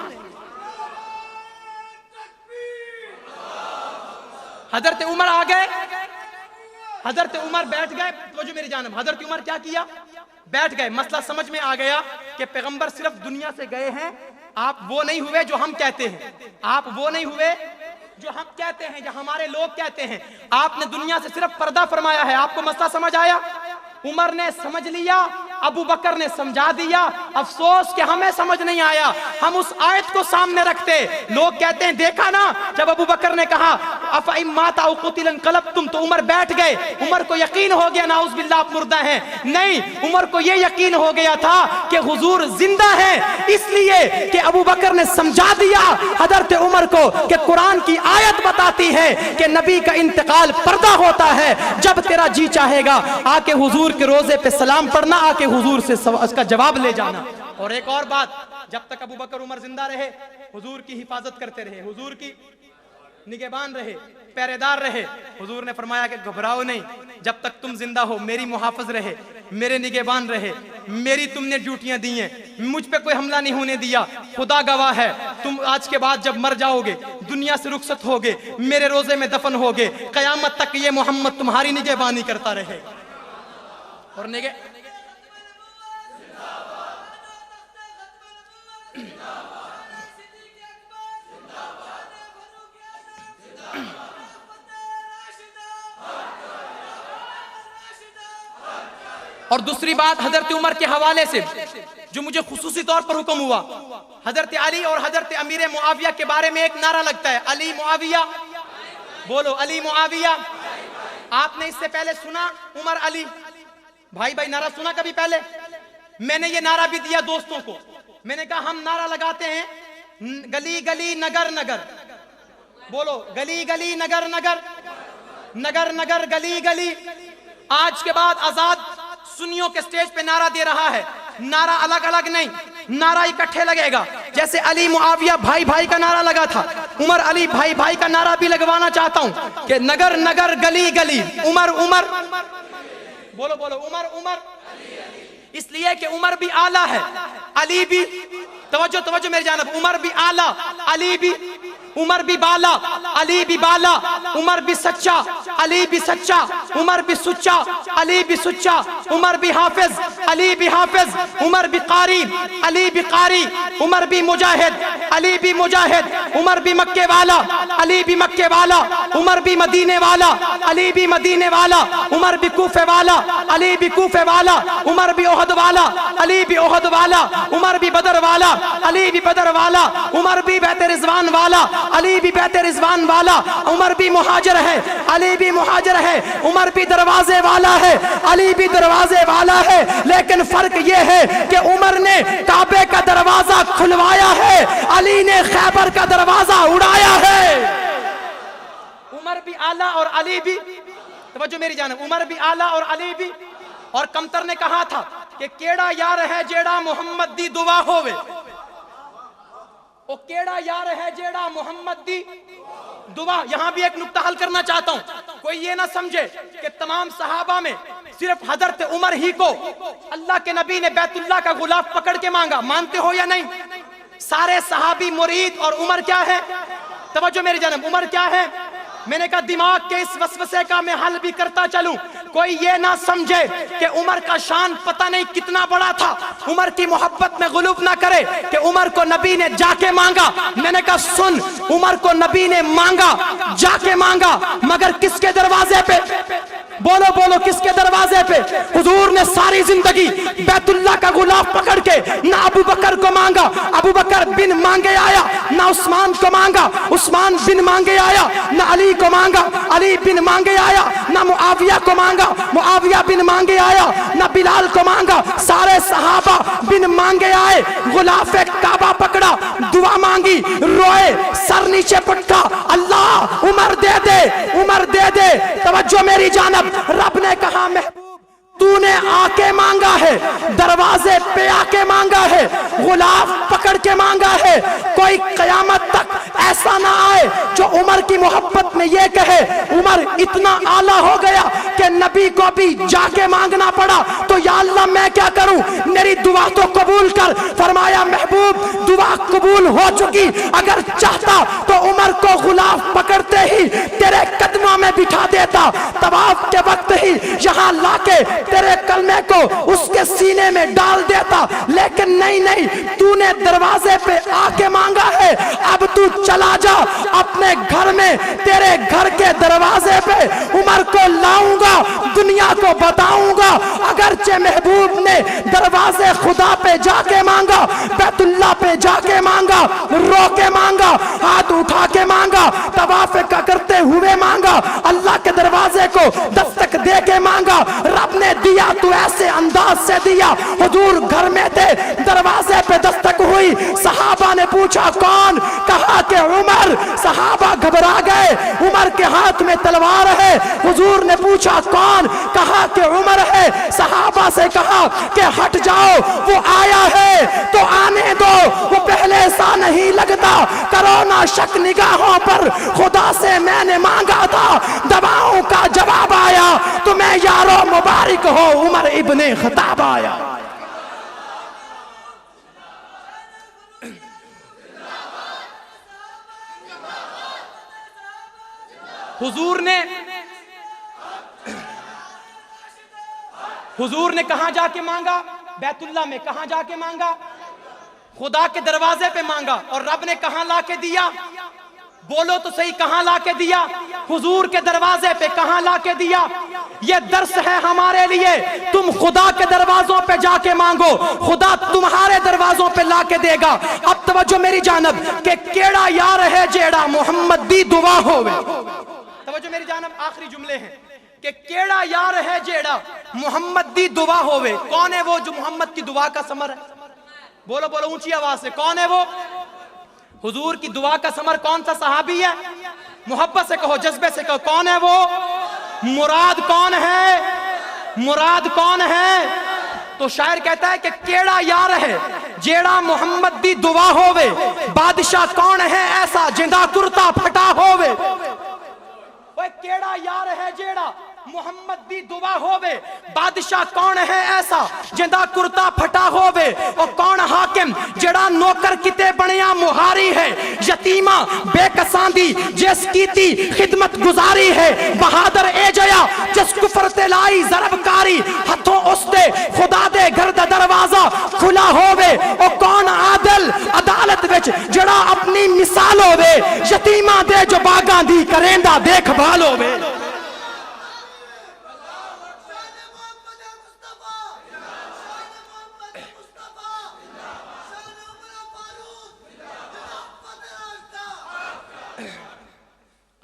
حضرت عمر آ گئے، حضرت عمر بیٹھ گئے، توجہ میری جانب، حضرت عمر کیا کیا؟ بیٹھ گئے۔ مسئلہ سمجھ میں آ گیا کہ پیغمبر صرف دنیا سے گئے ہیں، آپ وہ نہیں ہوئے جو ہم کہتے ہیں، آپ وہ نہیں ہوئے جو ہم کہتے ہیں، جو ہمارے لوگ کہتے ہیں، آپ نے دنیا سے صرف پردہ فرمایا ہے۔ آپ کو مسئلہ سمجھ آیا؟ عمر نے سمجھ لیا، ابو بکر نے سمجھا دیا، افسوس کہ ہمیں سمجھ نہیں آیا۔ ہم اس آیت کو سامنے رکھتے، لوگ کہتے ہیں دیکھا نا جب ابو بکر نے کہا افئن مات او قتل انقلبتم تو عمر بیٹھ گئے، عمر کو یقین ہو گیا نعوذ باللہ آپ مردہ ہیں۔ نہیں، عمر کو یہ یقین ہو گیا تھا کہ حضور زندہ ہیں، اس لیے کہ ابو بکر نے سمجھا دیا حضرت عمر کو کہ قرآن کی آیت بتاتی ہے کہ نبی کا انتقال پردہ ہوتا ہے۔ جب تیرا جی چاہے گا آ کے حضور کے روزے پہ سلام پڑھنا، آ کے حضور سے اس کا جواب لے جانا۔ اور ایک اور بات، جب تک ابو بکر عمر زندہ رہے حضور کی حفاظت کرتے رہے، حضور کی نگہبان رہے، پہرے دار رہے۔ حضور نے فرمایا کہ گھبراؤ نہیں، جب تک تم زندہ ہو میری محافظ رہے، میرے نگہبان رہے، میری تم نے ڈیوٹیاں دی ہیں، مجھ پہ کوئی حملہ نہیں ہونے دیا۔ خدا گواہ ہے تم آج کے بعد جب مر جاؤ گے، دنیا سے رخصت ہوگے، میرے روزے میں دفن ہوگے، قیامت تک یہ محمد تمہاری نگہبانی کرتا رہے۔ اور اور دوسری بات حضرت عمر کے حوالے سے جو مجھے خصوصی طور پر حکم ہوا، حضرت علی اور حضرت امیر معاویہ کے بارے میں ایک نعرہ لگتا ہے، علی معاویہ، بولو علی معاویہ۔ آپ نے اس سے پہلے سنا عمر علی؟ بھائی بھائی نعرہ سنا کبھی پہلے؟ میں نے یہ نعرہ بھی دیا دوستوں کو، میں نے کہا ہم نعرہ لگاتے ہیں گلی گلی نگر نگر، بولو گلی گلی نگر نگر، نگر نگر گلی گلی۔ آج کے بعد آزاد سنیوں کے سٹیج پہ نعرہ دے رہا ہے، نعرہ الگ الگ نہیں، نعرہ اکٹھے لگے گا۔ جیسے علی معاویہ بھائی بھائی کا نعرہ لگا تھا، عمر علی بھائی بھائی کا نعرہ بھی لگوانا چاہتا ہوں کہ نگر نگر گلی گلی، عمر عمر، بولو بولو عمر عمر، اس لیے کہ عمر بھی اعلیٰ ہے، علی بھی، توجہ توجہ میری جانب، عمر بھی اعلیٰ، علی بھی، عمر بھی بالا، علی بھی بالا، عمر بھی سچا، علی بھی سچا، عمر بھی سچا، علی بھی سچا، عمر بھی حافظ، علی بھی حافظ، عمر بھی قاری، علی بھی قاری، عمر بھی مجاہد، علی بھی مجاہد، عمر بھی مکے والا، علی بھی مکے والا، عمر بھی مدینے والا، علی بھی مدینے والا، عمر بھی کوفے والا، علی بھی کوفے والا، عمر بھی احد والا، علی بھی احد والا، عمر بھی بدر والا، علی بھی بدر والا، عمر بھی بیت رضوان والا، علی بھی بیت رضوان والا، عمر بھی مہاجر ہے، علی بھی مہاجر ہے، عمر بھی دروازے والا ہے، علی بھی دروازے والا ہے، لیکن فرق یہ ہے کہ عمر نے کعبے کا دروازہ کھلوایا ہے، علی نے خیبر کا دروازہ اڑایا ہے۔ عمر بھی اعلیٰ اور علی بھی، توجہ میری جانب، عمر بھی اعلیٰ اور علی بھی۔ اور کمتر نے کہا تھا کہ کیڑا یار ہے جیڑا محمد دی دعا ہووے، وہ کیڑا یار ہے جیڑا محمد دی دعا۔ یہاں بھی ایک نکتہ حل کرنا چاہتا ہوں، کوئی یہ نہ سمجھے کہ تمام صحابہ میں صرف حضرت عمر ہی کو اللہ کے نبی نے بیت اللہ کا غلاف پکڑ کے مانگا، مانتے ہو یا نہیں؟ سارے صحابی مرید، اور عمر کیا ہے؟ توجہ میری جانب، عمر کیا ہے؟ میں نے کہا دماغ کے اس وسوسے کا میں حل بھی کرتا چلوں، کوئی یہ نہ سمجھے کہ عمر کا شان پتہ نہیں کتنا بڑا تھا، عمر کی محبت میں غلوب نہ کرے کہ عمر کو نبی نے جا کے مانگا۔ میں نے کہا سن، عمر کو نبی نے مانگا، جا کے مانگا، مگر کس کے دروازے پہ؟ بولو بولو کس کے دروازے پہ؟ حضور نے ساری زندگی بیت اللہ کا غلاف پکڑ کے نہ ابو بکر کو مانگا، ابو بکر بن مانگے آیا، نہ عثمان کو مانگا، عثمان بن مانگے آیا، نہ علی کو مانگا، علی بن مانگے آیا، نہ معاویہ کو مانگا، معاویہ بن مانگے آیا، نہ بلال کو مانگا، سارے صحابہ بن مانگے آئے، غلاف کعبہ پکڑا، دعا مانگی، روئے، سر نیچے پٹکا، اللہ عمر دے دے، عمر دے دے۔ توجہ میری جانب، رب نے کہا محبوب تو نے آ کے مانگا ہے، دروازے پہ آ کے مانگا ہے، غلاف پکڑ کے مانگا ہے، کوئی قیامت تک ایسا نہ آئے جو عمر کی محبت میں یہ کہے عمر اتنا اعلیٰ ہو گیا کہ نبی کو بھی جا کے مانگنا پڑا تو یا اللہ میں کیا کروں، میری دعا تو قبول کر۔ فرمایا محبوب دعا قبول ہو چکی، اگر چاہتا تو عمر کو غلاف پکڑتے ہی تیرے قدموں میں بٹھا دیتا، طواف کے وقت ہی یہاں لا کے تیرے کلمے کو اس کے سینے میں ڈال دیتا، لیکن نہیں، تو نے دروازے پہ آ کے مانگا ہے، اب تو چلا جا اپنے گھر میں، تیرے گھر کے دروازے پہ عمر کو لاؤں گا، دنیا کو بتاؤں گا۔ اگرچہ محبوب نے دروازے خدا پہ جا کے مانگا، بیت اللہ پہ جا کے مانگا، رو کے مانگا، ہاتھ اٹھا کے مانگا، طواف کرتے ہوئے مانگا، اللہ کے دروازے کو دستک دے کے مانگا، رب نے دیا تو ایسے انداز سے دیا۔ حضور گھر میں تھے، دروازے پہ دستک ہوئی، صحابہ نے پوچھا کون؟ کہا کہ عمر۔ صحابہ گھبرا گئے، عمر کے ہاتھ میں تلوار ہے۔ حضور نے پوچھا کون؟ کہا کہ عمر ہے۔ صحابہ سے کہا کہ ہٹ جاؤ، وہ آیا ہے تو آنے دو، وہ پہلے سا نہیں لگتا، کرو نہ شک نگاہوں پر، خدا سے میں نے مانگا تھا، دعاؤں کا جواب آیا، تمہیں یارو مبارک ہو، عمر ابن خطاب آیا۔ حضور نے کہاں جا کے مانگا؟ بیت اللہ میں۔ کہاں جا کے مانگا؟ خدا کے دروازے پہ مانگا، اور رب نے کہاں لا کے دیا؟ بولو تو صحیح، کہاں لا کے دیا؟ حضور کے دروازے پہ۔ کہاں لا کے دیا؟ یہ درس ہے ہمارے لیے، تم خدا کے دروازوں پہ جا کے مانگو، خدا تمہارے دروازوں پہ لا کے دے گا۔ اب توجہ میری جانب کہ کیڑا یار ہے جیڑا محمد دی دعا ہوئے۔ توجہ میری جانب، آخری جملے ہیں کہ کیڑا یار ہے جیڑا محمد دی دعا ہوئے۔ کون ہے وہ جو محمد کی دعا کا ثمر ہے؟ بولو بولو اونچی آواز سے، کون ہے وہ؟ حضور کی دعا کا ثمر کون سا صحابی ہے؟ محبت سے کہو، جذبے سے کہو، کون ہے وہ؟ مراد کون ہے؟ مراد کون ہے؟ تو شاعر کہتا ہے کہ کیڑا یار ہے جیڑا محمد دی دعا ہوئے، بادشاہ کون ہے ایسا جندہ کرتا پھٹا ہوئے۔ کیڑا یار ہے جیڑا محمد دی دعا ہووے، بادشاہ کون ہے ایسا جندہ کرتا پھٹا ہووے، اور کون حاکم جڑا نوکر کتے بنیا مہاری ہے، یتیمہ بے کساندی جس کیتی خدمت گزاری ہے، بہادر اے جیا جس کفر تلائی ضرب کاری، ہتھوں اس دے خدا دے گھر دا دروازہ کھلا ہووے، اور کون عادل عدالت وچ جڑا اپنی مثال ہووے، یتیمہ دے جو باغاں دی کریندہ دیکھ بھال ہووے۔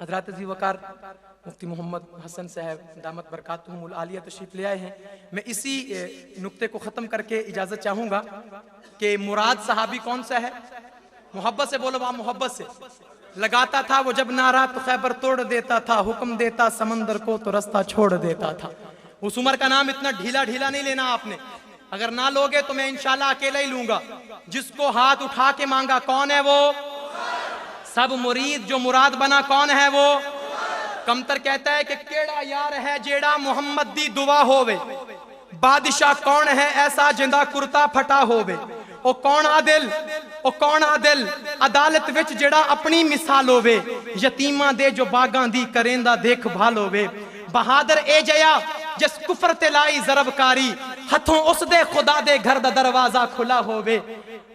حضرات عزیز وقار مفتی محمد حسن صاحب دامت برکاتہم العالیہ تشریف لے آئے ہیں۔ میں اسی نقطے کو ختم کر کے اجازت چاہوں گا کہ مراد صحابی کون سا ہے؟ محبت سے بولو، وہاں محبت سے لگاتا تھا وہ جب نعرہ تو خیبر توڑ دیتا تھا، حکم دیتا سمندر کو تو رستہ چھوڑ دیتا تھا۔ اس عمر کا نام اتنا ڈھیلا ڈھیلا نہیں لینا آپ نے، اگر نہ لوگے تو میں انشاءاللہ اکیلا ہی لوں گا۔ جس کو ہاتھ اٹھا کے مانگا کون ہے وہ؟ سب مرید جو مراد بنا کون ہے وہ؟ کمتر کہتا ہے کہ کیڑا یار ہے جیڑا محمد دی دعا ہووے، بادشاہ کون ہے ایسا جندہ کرتا پھٹا ہووے، او کون عادل، او کون عادل عدالت وچ جڑا اپنی مثال ہووے، یتیماں دے جو باغاں دی کریندا دیکھ بھال ہووے، بہادر اے جیا جس کفر تے لائی ضرب کاری، ہتھوں اس دے خدا دے گھر دا دروازہ کھلا ہووے۔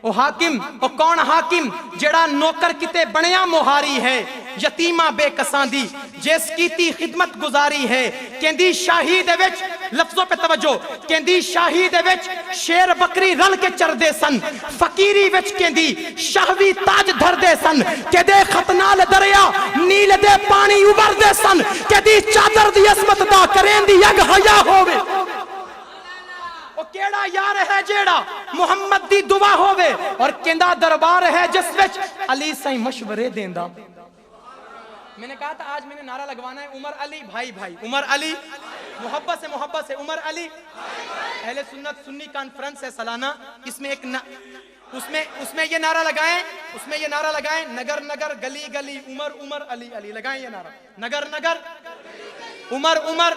او حاکم، او کون حاکم جڑا نوکر کتے بنیا مہاری ہے، یتیمہ بے کساں دی جس کیتی خدمت گزاری ہے، کہندی شاہی دے وچ، لفظوں پہ توجہ، کہندی شاہی دے وچ شیر بکری رل کے چر دے سن، فقیری وچ کہندی شاہوی تاج دھر دے سن، کہدے ختنال دریا نیل دے پانی ابر دے سن، کہدی چادر دی عظمت دا کرین دی یگ حیا ہووے۔ او کیڑا یار ہے جیڑا محمد دی دعا ہووے، اور کہندا دربار ہے جس وچ علی سائیں مشورے دیندا۔ میں نے کہا تھا آج میں نے نعرہ لگوانا ہے عمر علی بھائی بھائی، عمر علی محبت سے عمر علی۔ اہل سنت سنی کانفرنس ہے سالانہ، اس میں ایک اس میں یہ نعرہ لگائیں، نگر نگر گلی گلی عمر عمر علی علی، لگائیں یہ نعرہ، نگر نگر عمر عمر۔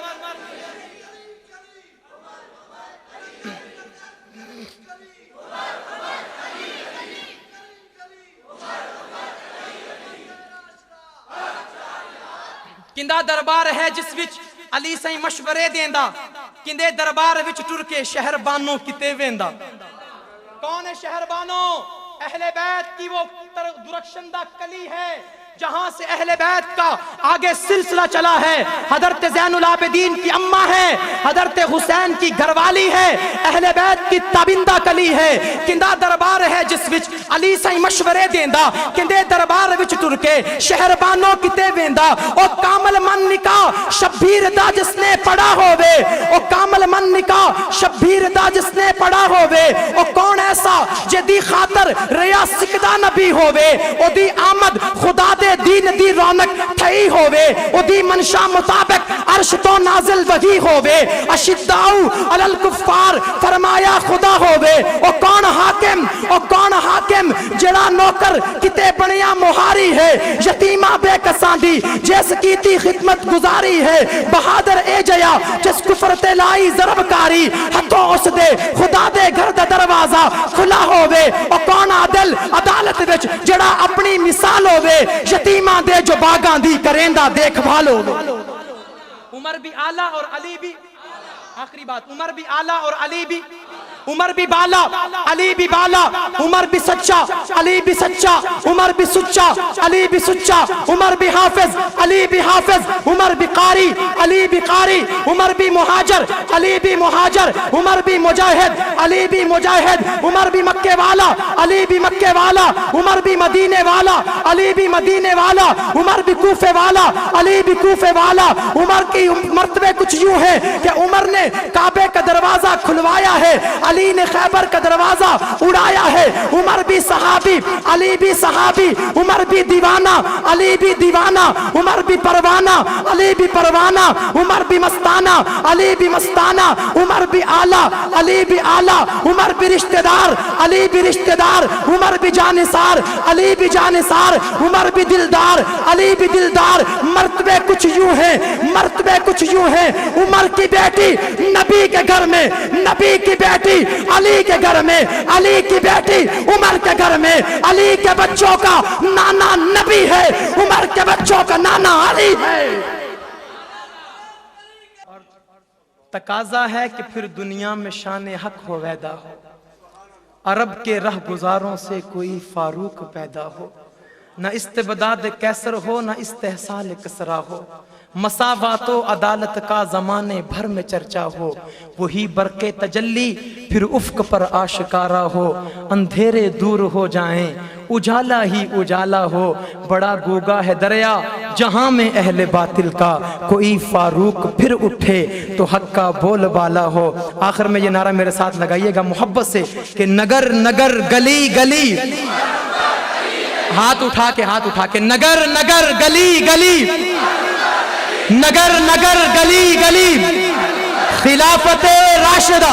کندہ دربار ہے جس وچ علی سائیں مشورے دیندا، کندے دربار وچ ٹر کے شہر بانوں کتے ویندا۔ کون ہے شہر بانوں؟ اہل بیت کی وہ درخشندہ کلی ہے جہاں سے اہل بیت کا آگے سلسلہ چلا ہے۔ حضرت زین العابدین کی اماں ہے، حضرت حسین کی گھر والی ہے، اہل بیت کی تابندہ کلی ہے۔ کندہ دربار ہے جس وچ علی سائیں مشورے دیندا، کندے دربار وچ ٹر کے شہر بانوں کتے ویندا۔ او کامل من نکاح شبیر دا جس نے پڑھا ہووے، او کامل من نکاح شبیر دا جس نے پڑھا ہووے، او کون ایسا جدی خاطر ریا سکدا نبی ہووے، او دی آمد خدا دے دین دی رونق تھئی ہووے، او دی منشا مطابق عرش تو نازل وحی ہووے، اشداؤ علی الکفار فرمایا خدا ہووے۔ او کون حاکم جڑا نوکر کتے بنیا مہاری ہے، یتیمہ بے کساں دی جس کیتی خدمت گزاری ہے، بہادر اے جیا جس کفر تے لائی ضرب کاری، ہتھوں اس دے خدا دے گھر دا دروازہ کھلا ہووے۔ او کون عادل عدالت وچ جڑا اپنی مثال ہووے، یتیماں دے جو باغاں دی کریندا دیکھ بھال ہووے۔ عمر بھی اعلیٰ اور علی بھی، آخری بات، عمر بھی اعلیٰ اور علی بھی، عمر بھی بالا علی بھی بالا، عمر بھی سچا علی بھی سچا، عمر بھی سچا علی بھی سچا، عمر بھی حافظ علی بھی حافظ، عمر بھی قاری علی بھی قاری، عمر بھی مہاجر علی بھی مہاجر، عمر بھی مجاہد علی بھی مجاہد، عمر بھی مکے والا علی بھی مکے والا، عمر بھی مدینے والا علی بھی مدینے والا، عمر بھی کوفے والا علی بھی کوفے والا۔ عمر کی مرتبے کچھ یوں ہے کہ عمر نے کعبے کا دروازہ کھلوایا ہے، علی نے خیبر کا دروازہ اڑایا ہے۔ عمر بھی صحابی علی بھی صحابی، عمر بھی دیوانہ علی بھی دیوانہ، عمر بھی پروانہ علی بھی پروانہ، عمر بھی مستانہ علی بھی مستانہ، عمر بھی اعلیٰ علی بھی اعلیٰ، عمر بھی رشتہ دار علی بھی رشتہ دار، عمر بھی جانثار علی بھی جانثار، عمر بھی دلدار علی بھی دلدار۔ مرتبے کچھ یوں ہیں، مرتبے کچھ یوں ہیں، عمر کی بیٹی نبی کے گھر میں، نبی کی بیٹی علی کے گھر میں، علی کی بیٹی عمر کے گھر میں، علی کے بچوں کا نانا نبی ہے، عمر کے بچوں کا نانا علی ہے۔ تقاضا ہے کہ پھر دنیا میں شان حق ہو ویدا ہو، عرب کے رہ گزاروں سے کوئی فاروق پیدا ہو، نہ استبداد کیسر ہو نہ استحصال کسرا ہو، مساوات و عدالت کا زمانے بھر میں چرچا ہو، وہی برق تجلی پھر افق پر آشکارا ہو، اندھیرے دور ہو جائیں اجالا ہی اجالا ہو، بڑا گوگا ہے دریا جہاں میں اہل باطل کا، کوئی فاروق پھر اٹھے تو حق کا بول بالا ہو۔ آخر میں یہ نعرہ میرے ساتھ لگائیے گا محبت سے کہ نگر نگر گلی گلی، ہاتھ اٹھا کے نگر نگر گلی گلی، نگر نگر گلی گلی، خلافت راشدہ